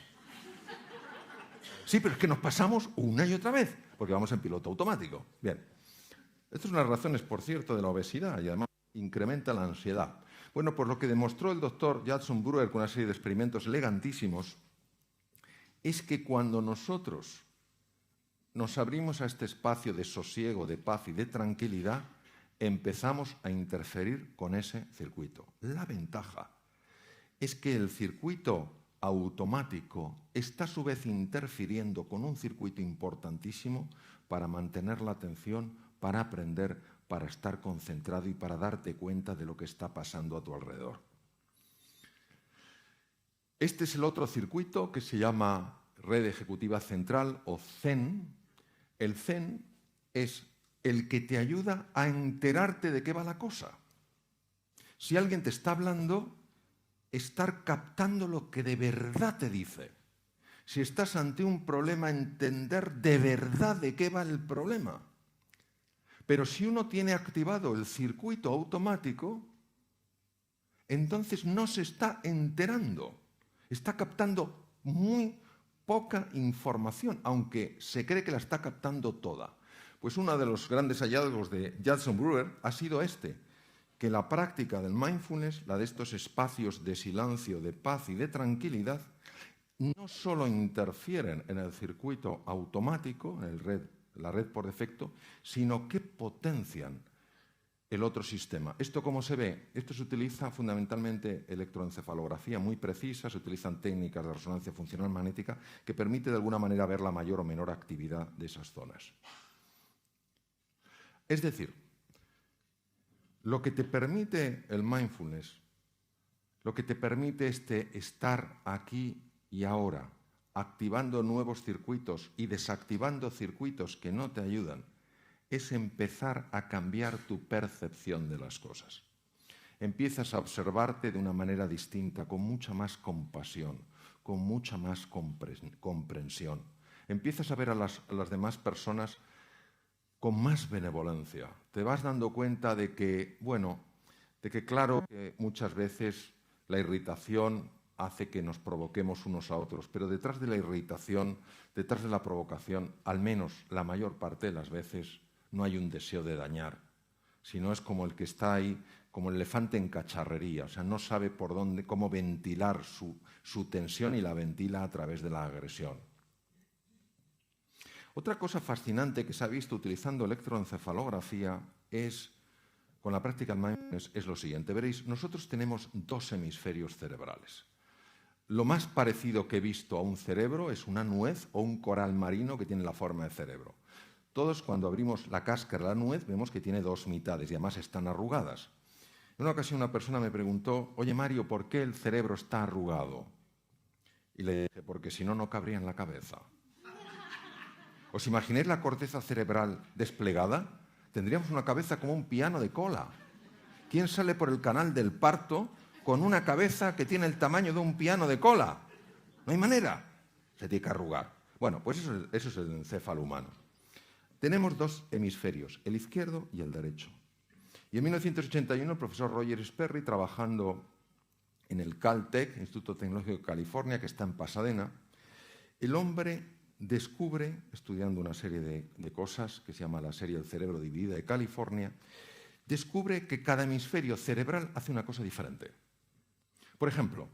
Sí, pero es que nos pasamos una y otra vez, porque vamos en piloto automático. Bien. Esto es una de las razones, por cierto, de la obesidad y además incrementa la ansiedad. Bueno, pues lo que demostró el doctor Judson Brewer con una serie de experimentos elegantísimos es que cuando nosotros nos abrimos a este espacio de sosiego, de paz y de tranquilidad, empezamos a interferir con ese circuito. La ventaja es que el circuito automático está a su vez interfiriendo con un circuito importantísimo para mantener la atención, para aprender, para estar concentrado y para darte cuenta de lo que está pasando a tu alrededor. Este es el otro circuito que se llama Red Ejecutiva Central o Zen. El Zen es el que te ayuda a enterarte de qué va la cosa. Si alguien te está hablando, estar captando lo que de verdad te dice. Si estás ante un problema, entender de verdad de qué va el problema. Pero si uno tiene activado el circuito automático, entonces no se está enterando. Está captando muy poca información, aunque se cree que la está captando toda. Pues uno de los grandes hallazgos de Judson Brewer ha sido que la práctica del mindfulness, la de estos espacios de silencio, de paz y de tranquilidad, no solo interfieren en el circuito automático, en la red por defecto, sino que potencian el otro sistema. ¿Esto cómo se ve? Esto se utiliza fundamentalmente electroencefalografía muy precisa, se utilizan técnicas de resonancia funcional magnética que permite de alguna manera ver la mayor o menor actividad de esas zonas. Es decir, lo que te permite el mindfulness, lo que te permite estar aquí y ahora, activando nuevos circuitos y desactivando circuitos que no te ayudan, es empezar a cambiar tu percepción de las cosas. Empiezas a observarte de una manera distinta, con mucha más compasión, con mucha más comprensión. Empiezas a ver a las demás personas con más benevolencia. Te vas dando cuenta de que, claro, que muchas veces la irritación hace que nos provoquemos unos a otros, pero detrás de la irritación, detrás de la provocación, al menos la mayor parte de las veces, no hay un deseo de dañar, sino es como el que está ahí, como el elefante en cacharrería, o sea, no sabe por dónde, cómo ventilar su tensión y la ventila a través de la agresión. Otra cosa fascinante que se ha visto utilizando electroencefalografía con la práctica del mindfulness es lo siguiente. Veréis, nosotros tenemos dos hemisferios cerebrales. Lo más parecido que he visto a un cerebro es una nuez o un coral marino que tiene la forma de cerebro. Todos, cuando abrimos la cáscara de la nuez, vemos que tiene dos mitades y además están arrugadas. En una ocasión una persona me preguntó: oye Mario, ¿por qué el cerebro está arrugado? Y le dije: porque si no, no cabría en la cabeza. ¿Os imagináis la corteza cerebral desplegada? Tendríamos una cabeza como un piano de cola. ¿Quién sale por el canal del parto con una cabeza que tiene el tamaño de un piano de cola? No hay manera. Se tiene que arrugar. Bueno, pues eso es el encéfalo humano. Tenemos dos hemisferios, el izquierdo y el derecho. Y en 1981 el profesor Roger Sperry, trabajando en el Caltech, Instituto Tecnológico de California, que está en Pasadena, el hombre descubre, estudiando una serie de cosas que se llama la serie del cerebro dividida de California, descubre que cada hemisferio cerebral hace una cosa diferente. Por ejemplo,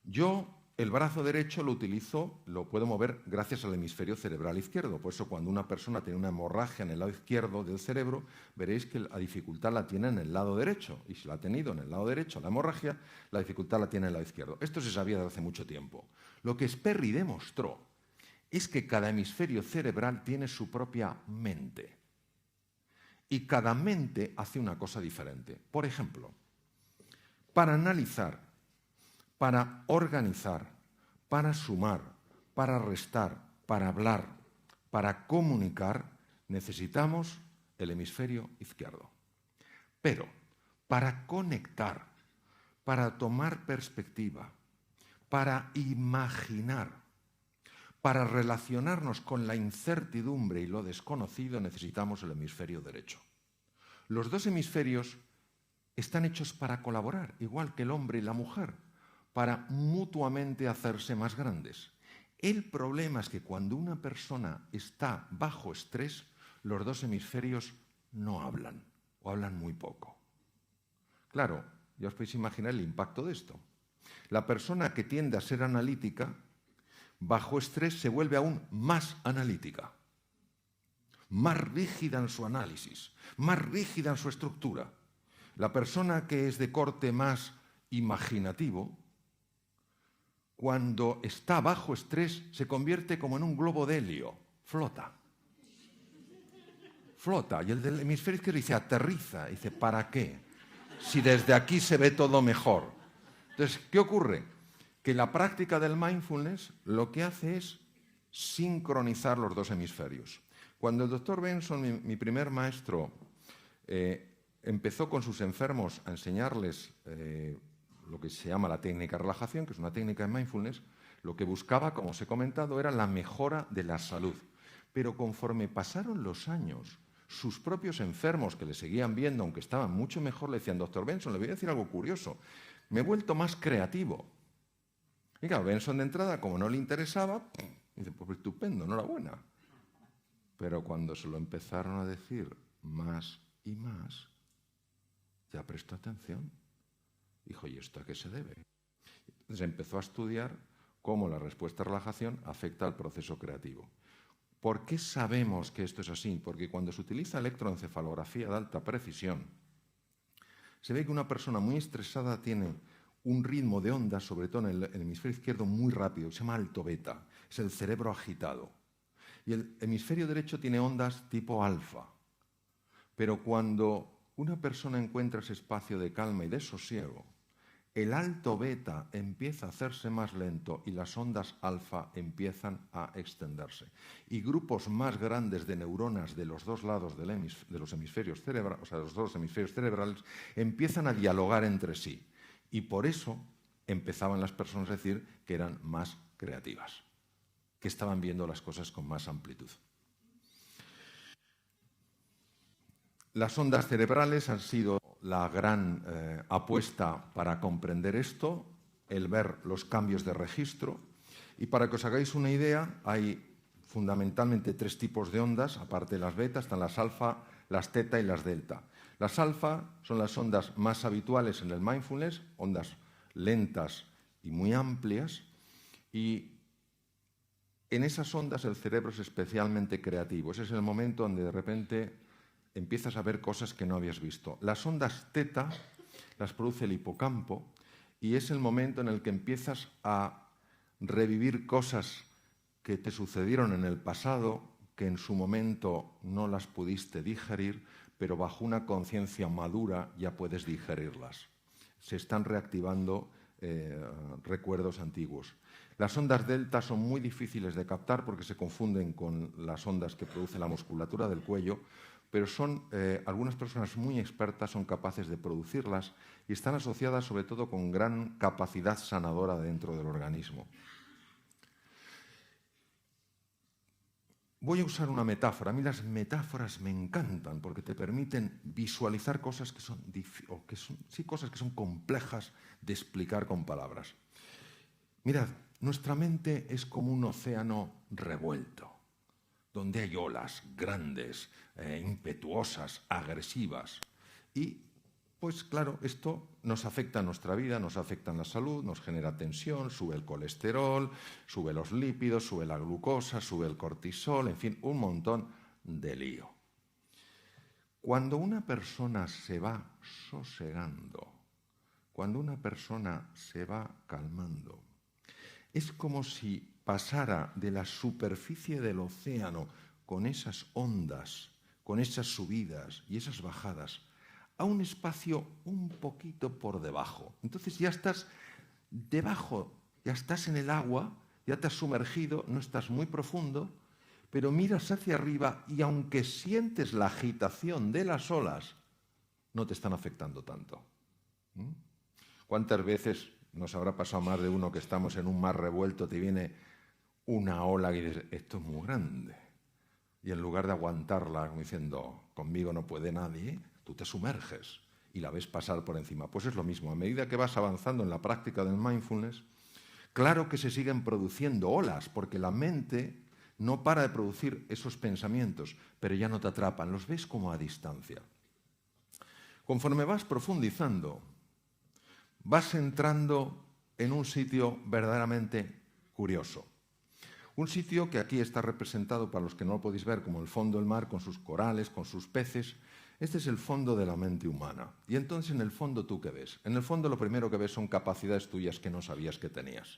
yo el brazo derecho lo puedo mover gracias al hemisferio cerebral izquierdo. Por eso cuando una persona tiene una hemorragia en el lado izquierdo del cerebro, veréis que la dificultad la tiene en el lado derecho. Y si la ha tenido en el lado derecho la hemorragia, la dificultad la tiene en el lado izquierdo. Esto se sabía desde hace mucho tiempo. Lo que Sperry demostró es que cada hemisferio cerebral tiene su propia mente. Y cada mente hace una cosa diferente. Por ejemplo, para analizar, para organizar, para sumar, para restar, para hablar, para comunicar, necesitamos el hemisferio izquierdo. Pero para conectar, para tomar perspectiva, para imaginar, para relacionarnos con la incertidumbre y lo desconocido, necesitamos el hemisferio derecho. Los dos hemisferios están hechos para colaborar, igual que el hombre y la mujer, para mutuamente hacerse más grandes. El problema es que cuando una persona está bajo estrés, los dos hemisferios no hablan o hablan muy poco. Claro, ya os podéis imaginar el impacto de esto. La persona que tiende a ser analítica, bajo estrés se vuelve aún más analítica, más rígida en su análisis, más rígida en su estructura. La persona que es de corte más imaginativo, cuando está bajo estrés, se convierte como en un globo de helio, flota. Flota, y el del hemisferio izquierdo dice aterriza, dice ¿para qué? Si desde aquí se ve todo mejor. Entonces, ¿qué ocurre? Que la práctica del mindfulness lo que hace es sincronizar los dos hemisferios. Cuando el doctor Benson, mi primer maestro, empezó con sus enfermos a enseñarles lo que se llama la técnica de relajación, que es una técnica de mindfulness, lo que buscaba, como os he comentado, era la mejora de la salud. Pero conforme pasaron los años, sus propios enfermos que le seguían viendo, aunque estaban mucho mejor, le decían: doctor Benson, le voy a decir algo curioso, me he vuelto más creativo. Y claro, Benson de entrada, como no le interesaba, dice: pues estupendo, enhorabuena. Pero cuando se lo empezaron a decir más y más, ya prestó atención. Dijo: ¿y esto a qué se debe? Entonces empezó a estudiar cómo la respuesta a relajación afecta al proceso creativo. ¿Por qué sabemos que esto es así? Porque cuando se utiliza electroencefalografía de alta precisión, Se ve que una persona muy estresada tiene un ritmo de ondas, sobre todo en el hemisferio izquierdo, muy rápido, se llama alto beta, es el cerebro agitado. Y el hemisferio derecho tiene ondas tipo alfa. Pero cuando una persona encuentra ese espacio de calma y de sosiego, el alto beta empieza a hacerse más lento y las ondas alfa empiezan a extenderse. Y grupos más grandes de neuronas de los dos lados de los hemisferios cerebrales, o sea, de los dos hemisferios cerebrales, empiezan a dialogar entre sí. Y por eso empezaban las personas a decir que eran más creativas, que estaban viendo las cosas con más amplitud. Las ondas cerebrales han sido la gran apuesta para comprender esto, el ver los cambios de registro. Y para que os hagáis una idea, hay fundamentalmente 3 tipos de ondas, aparte de las beta, están las alfa, las teta y las delta. Las alfa son las ondas más habituales en el mindfulness, ondas lentas y muy amplias, y en esas ondas el cerebro es especialmente creativo. Ese es el momento donde de repente empiezas a ver cosas que no habías visto. Las ondas teta las produce el hipocampo y es el momento en el que empiezas a revivir cosas que te sucedieron en el pasado, que en su momento no las pudiste digerir, pero bajo una conciencia madura ya puedes digerirlas. Se están reactivando recuerdos antiguos. Las ondas delta son muy difíciles de captar porque se confunden con las ondas que produce la musculatura del cuello, pero algunas personas muy expertas son capaces de producirlas y están asociadas sobre todo con gran capacidad sanadora dentro del organismo. Voy a usar una metáfora. A mí las metáforas me encantan porque te permiten visualizar cosas que son complejas de explicar con palabras. Mirad, nuestra mente es como un océano revuelto, donde hay olas grandes, impetuosas, agresivas. Y, pues claro, esto nos afecta a nuestra vida, nos afecta en la salud, nos genera tensión, sube el colesterol, sube los lípidos, sube la glucosa, sube el cortisol, en fin, un montón de lío. Cuando una persona se va sosegando, cuando una persona se va calmando, es como si pasara de la superficie del océano con esas ondas, con esas subidas y esas bajadas, a un espacio un poquito por debajo. Entonces ya estás debajo, ya estás en el agua, ya te has sumergido, no estás muy profundo, pero miras hacia arriba y aunque sientes la agitación de las olas, no te están afectando tanto. ¿Cuántas veces nos habrá pasado más de uno que estamos en un mar revuelto, te viene una ola y dices, esto es muy grande? Y en lugar de aguantarla como diciendo, conmigo no puede nadie, tú te sumerges y la ves pasar por encima. Pues es lo mismo, a medida que vas avanzando en la práctica del mindfulness, claro que se siguen produciendo olas, porque la mente no para de producir esos pensamientos, pero ya no te atrapan, los ves como a distancia. Conforme vas profundizando, vas entrando en un sitio verdaderamente curioso. Un sitio que aquí está representado, para los que no lo podéis ver, como el fondo del mar, con sus corales, con sus peces. Este es el fondo de la mente humana. Y entonces, en el fondo, ¿tú qué ves? En el fondo, lo primero que ves son capacidades tuyas que no sabías que tenías.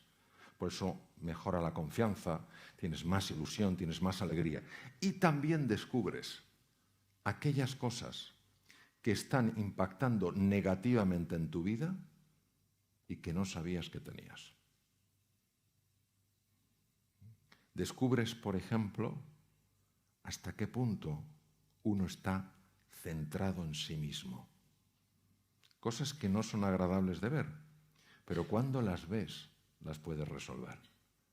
Por eso mejora la confianza, tienes más ilusión, tienes más alegría. Y también descubres aquellas cosas que están impactando negativamente en tu vida y que no sabías que tenías. Descubres, por ejemplo, hasta qué punto uno está centrado en sí mismo. Cosas que no son agradables de ver, pero cuando las ves, las puedes resolver.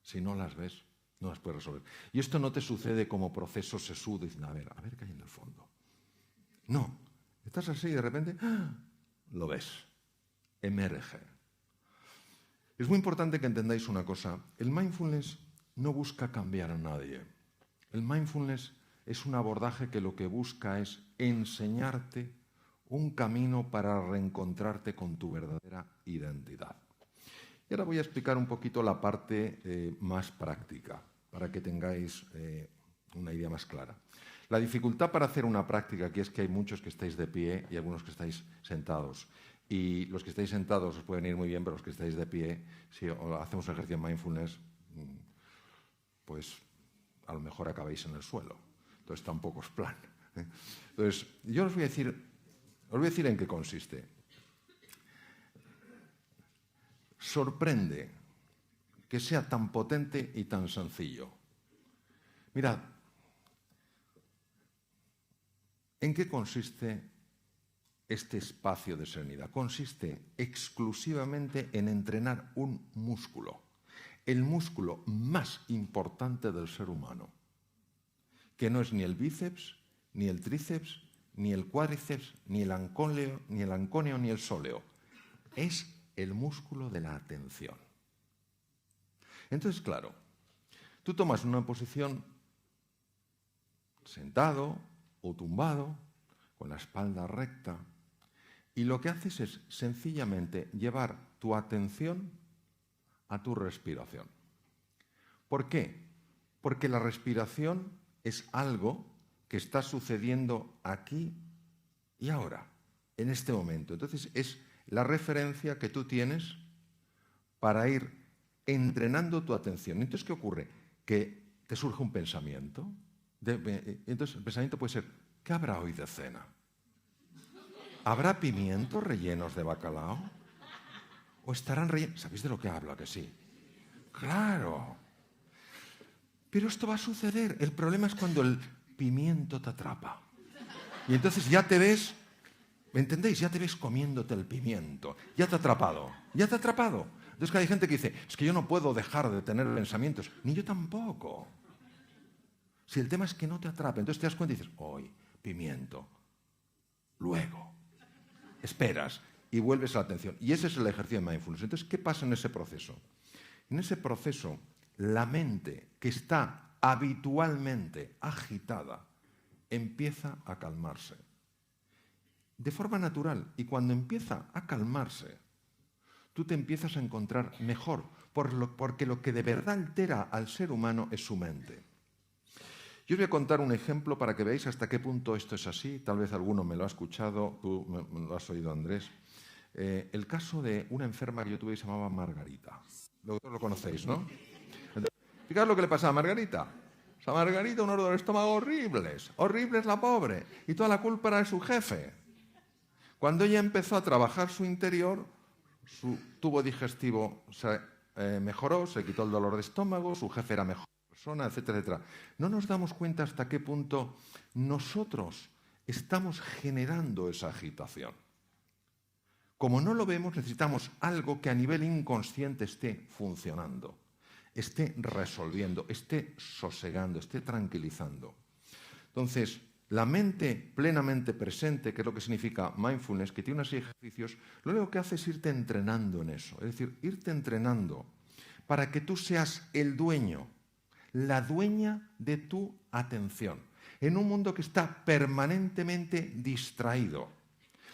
Si no las ves, no las puedes resolver. Y esto no te sucede como proceso sesudo, diciendo, a ver qué hay en el fondo. No, estás así y de repente lo ves, emerge. Es muy importante que entendáis una cosa. El mindfulness no busca cambiar a nadie. El mindfulness es un abordaje que lo que busca es enseñarte un camino para reencontrarte con tu verdadera identidad. Y ahora voy a explicar un poquito la parte más práctica, para que tengáis una idea más clara. La dificultad para hacer una práctica aquí es que hay muchos que estáis de pie y algunos que estáis sentados. Y los que estáis sentados os pueden ir muy bien, pero los que estáis de pie, si hacemos un ejercicio de mindfulness, pues a lo mejor acabáis en el suelo. Entonces tampoco es plan. Entonces, yo os voy a decir en qué consiste. Sorprende que sea tan potente y tan sencillo. Mirad, ¿en qué consiste este espacio de serenidad? Consiste exclusivamente en entrenar un músculo, el músculo más importante del ser humano, que no es ni el bíceps, ni el tríceps, ni el cuádriceps, ni el anconeo, ni el sóleo. Es el músculo de la atención. Entonces, claro, tú tomas una posición sentado o tumbado, con la espalda recta, y lo que haces es sencillamente llevar tu atención a tu respiración. ¿Por qué? Porque la respiración es algo que está sucediendo aquí y ahora, en este momento. Entonces, es la referencia que tú tienes para ir entrenando tu atención. Entonces, ¿qué ocurre? Que te surge un pensamiento. Entonces, el pensamiento puede ser, ¿qué habrá hoy de cena? ¿Habrá pimientos rellenos de bacalao? ¿O estarán rellenos? ¿Sabéis de lo que hablo, que sí? ¡Claro! Pero esto va a suceder. El problema es cuando el pimiento te atrapa. Y entonces ya te ves, ¿me entendéis? Ya te ves comiéndote el pimiento. Ya te ha atrapado. Ya te ha atrapado. Entonces hay gente que dice, es que yo no puedo dejar de tener pensamientos. Ni yo tampoco. Si el tema es que no te atrape, entonces te das cuenta y dices, hoy, pimiento. Luego. Esperas y vuelves a la atención. Y ese es el ejercicio de mindfulness. Entonces, ¿qué pasa en ese proceso? En ese proceso, la mente que está habitualmente agitada empieza a calmarse. De forma natural. Y cuando empieza a calmarse, tú te empiezas a encontrar mejor, porque lo que de verdad altera al ser humano es su mente. Yo os voy a contar un ejemplo para que veáis hasta qué punto esto es así. Tal vez alguno me lo ha escuchado, tú me lo has oído, Andrés. El caso de una enferma que yo tuve que se llamaba Margarita. Lo conocéis, ¿no? Fijaos lo que le pasaba a Margarita. O sea, Margarita, un dolor de estómago horribles. Horribles la pobre. Y toda la culpa era de su jefe. Cuando ella empezó a trabajar su interior, su tubo digestivo se mejoró, se quitó el dolor de estómago, su jefe era mejor persona, etcétera, etcétera. No nos damos cuenta hasta qué punto nosotros estamos generando esa agitación. Como no lo vemos, necesitamos algo que a nivel inconsciente esté funcionando, esté resolviendo, esté sosegando, esté tranquilizando. Entonces, la mente plenamente presente, que es lo que significa mindfulness, que tiene unos ejercicios, lo único que hace es irte entrenando en eso. Es decir, irte entrenando para que tú seas el dueño, la dueña de tu atención, en un mundo que está permanentemente distraído,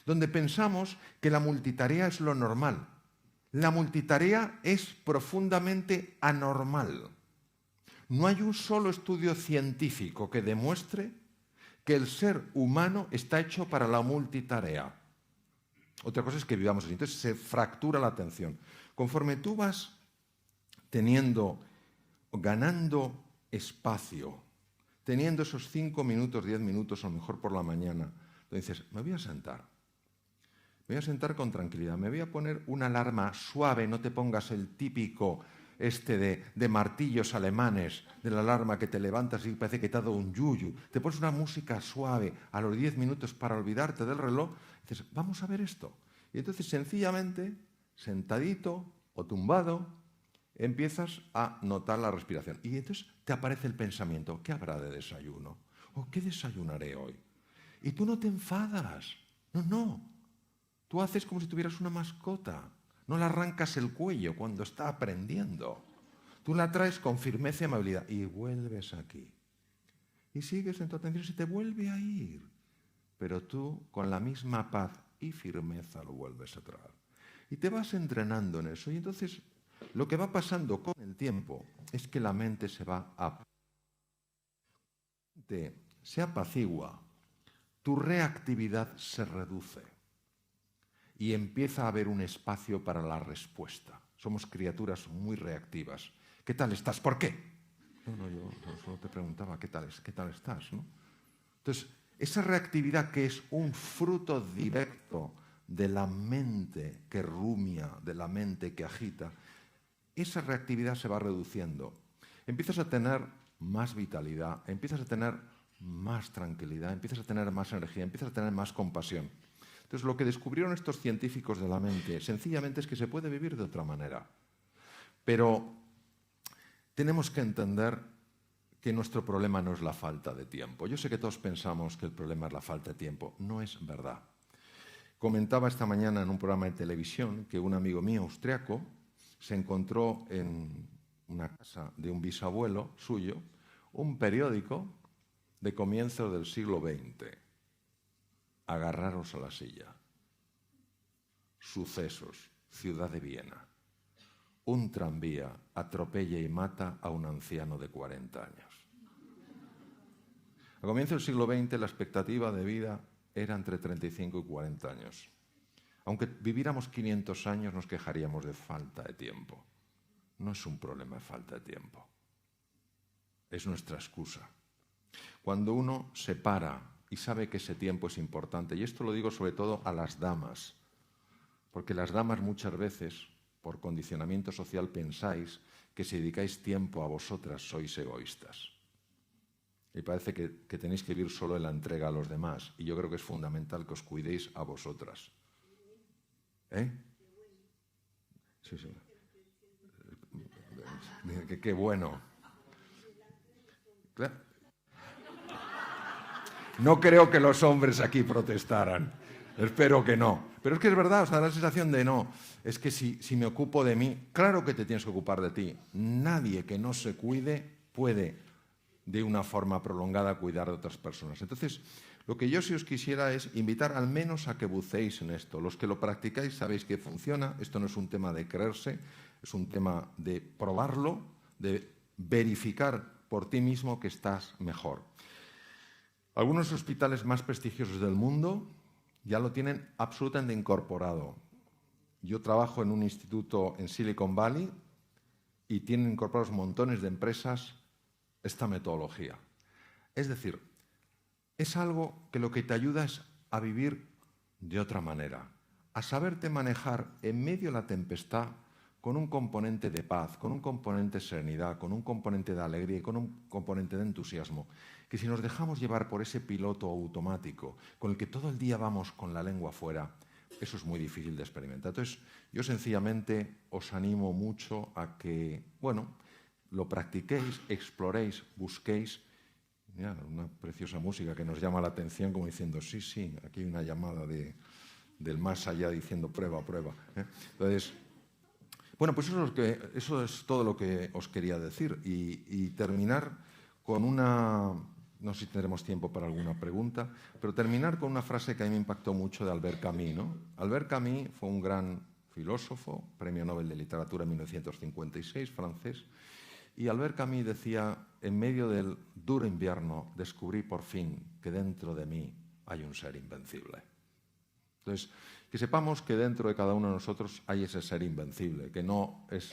donde pensamos que la multitarea es lo normal. La multitarea es profundamente anormal. No hay un solo estudio científico que demuestre que el ser humano está hecho para la multitarea. Otra cosa es que vivamos así. Entonces se fractura la atención. Conforme tú vas ganando espacio, teniendo esos 5 minutos, 10 minutos, a lo mejor por la mañana, entonces me voy a sentar. Me voy a sentar con tranquilidad. Me voy a poner una alarma suave. No te pongas el típico de martillos alemanes, de la alarma que te levantas y parece que te ha dado un yuyu. Te pones una música suave a los 10 minutos para olvidarte del reloj. Y dices, vamos a ver esto. Y entonces, sencillamente, sentadito o tumbado, empiezas a notar la respiración. Y entonces te aparece el pensamiento, ¿qué habrá de desayuno? ¿O qué desayunaré hoy? Y tú no te enfadas. No. Tú haces como si tuvieras una mascota. No le arrancas el cuello cuando está aprendiendo. Tú la traes con firmeza y amabilidad y vuelves aquí. Y sigues en tu atención y se te vuelve a ir. Pero tú, con la misma paz y firmeza, lo vuelves a traer. Y te vas entrenando en eso. Y entonces, lo que va pasando con el tiempo es que la mente se va a... se apacigua, tu reactividad se reduce y empieza a haber un espacio para la respuesta. Somos criaturas muy reactivas. ¿Qué tal estás? ¿Por qué? No, yo solo te preguntaba qué tal estás, ¿no? Entonces, esa reactividad que es un fruto directo de la mente que rumia, de la mente que agita, esa reactividad se va reduciendo. Empiezas a tener más vitalidad, empiezas a tener más tranquilidad, empiezas a tener más energía, empiezas a tener más compasión. Entonces, lo que descubrieron estos científicos de la mente, sencillamente es que se puede vivir de otra manera. Pero tenemos que entender que nuestro problema no es la falta de tiempo. Yo sé que todos pensamos que el problema es la falta de tiempo. No es verdad. Comentaba esta mañana en un programa de televisión que un amigo mío austriaco se encontró en una casa de un bisabuelo suyo un periódico de comienzos del siglo XX. Agarraros a la silla. Sucesos, ciudad de Viena. Un tranvía atropella y mata a un anciano de 40 años. A comienzos del siglo XX la expectativa de vida era entre 35 y 40 años. Aunque viviéramos 500 años nos quejaríamos de falta de tiempo. No es un problema de falta de tiempo. Es nuestra excusa. Cuando uno se para y sabe que ese tiempo es importante, y esto lo digo sobre todo a las damas, porque las damas muchas veces, por condicionamiento social, pensáis que si dedicáis tiempo a vosotras sois egoístas. Y parece que tenéis que vivir solo en la entrega a los demás. Y yo creo que es fundamental que os cuidéis a vosotras. ¿Eh? Sí. Qué bueno. No creo que los hombres aquí protestaran. Espero que no. Pero es que es verdad, os da la sensación de no. Es que si me ocupo de mí, claro que te tienes que ocupar de ti. Nadie que no se cuide puede, de una forma prolongada, cuidar de otras personas. Entonces, lo que yo sí os quisiera es invitar al menos a que buceéis en esto. Los que lo practicáis sabéis que funciona. Esto no es un tema de creerse, es un tema de probarlo, de verificar por ti mismo que estás mejor. Algunos hospitales más prestigiosos del mundo ya lo tienen absolutamente incorporado. Yo trabajo en un instituto en Silicon Valley y tienen incorporados montones de empresas esta metodología. Es decir, es algo que lo que te ayuda es a vivir de otra manera, a saberte manejar en medio de la tempestad con un componente de paz, con un componente de serenidad, con un componente de alegría y con un componente de entusiasmo, que si nos dejamos llevar por ese piloto automático con el que todo el día vamos con la lengua afuera, eso es muy difícil de experimentar. Entonces, yo sencillamente os animo mucho a que, lo practiquéis, exploréis, busquéis. Mira, una preciosa música que nos llama la atención como diciendo, sí, aquí hay una llamada del más allá diciendo prueba. Entonces, pues eso es todo lo que os quería decir y terminar con una, no sé si tendremos tiempo para alguna pregunta, pero terminar con una frase que a mí me impactó mucho de Albert Camus, ¿no? Albert Camus fue un gran filósofo, premio Nobel de Literatura en 1956, francés, y Albert Camus decía, en medio del duro invierno descubrí por fin que dentro de mí hay un ser invencible. Entonces, que sepamos que dentro de cada uno de nosotros hay ese ser invencible, que no es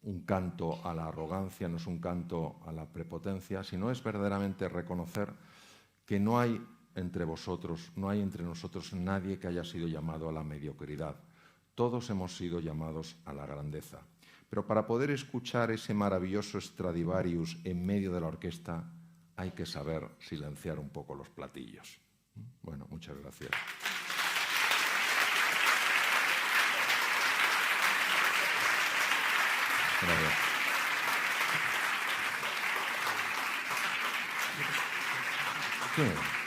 un canto a la arrogancia, no es un canto a la prepotencia, sino es verdaderamente reconocer que no hay entre vosotros, no hay entre nosotros nadie que haya sido llamado a la mediocridad. Todos hemos sido llamados a la grandeza. Pero para poder escuchar ese maravilloso Stradivarius en medio de la orquesta hay que saber silenciar un poco los platillos. Bueno, muchas gracias. Gracias. ¿Qué?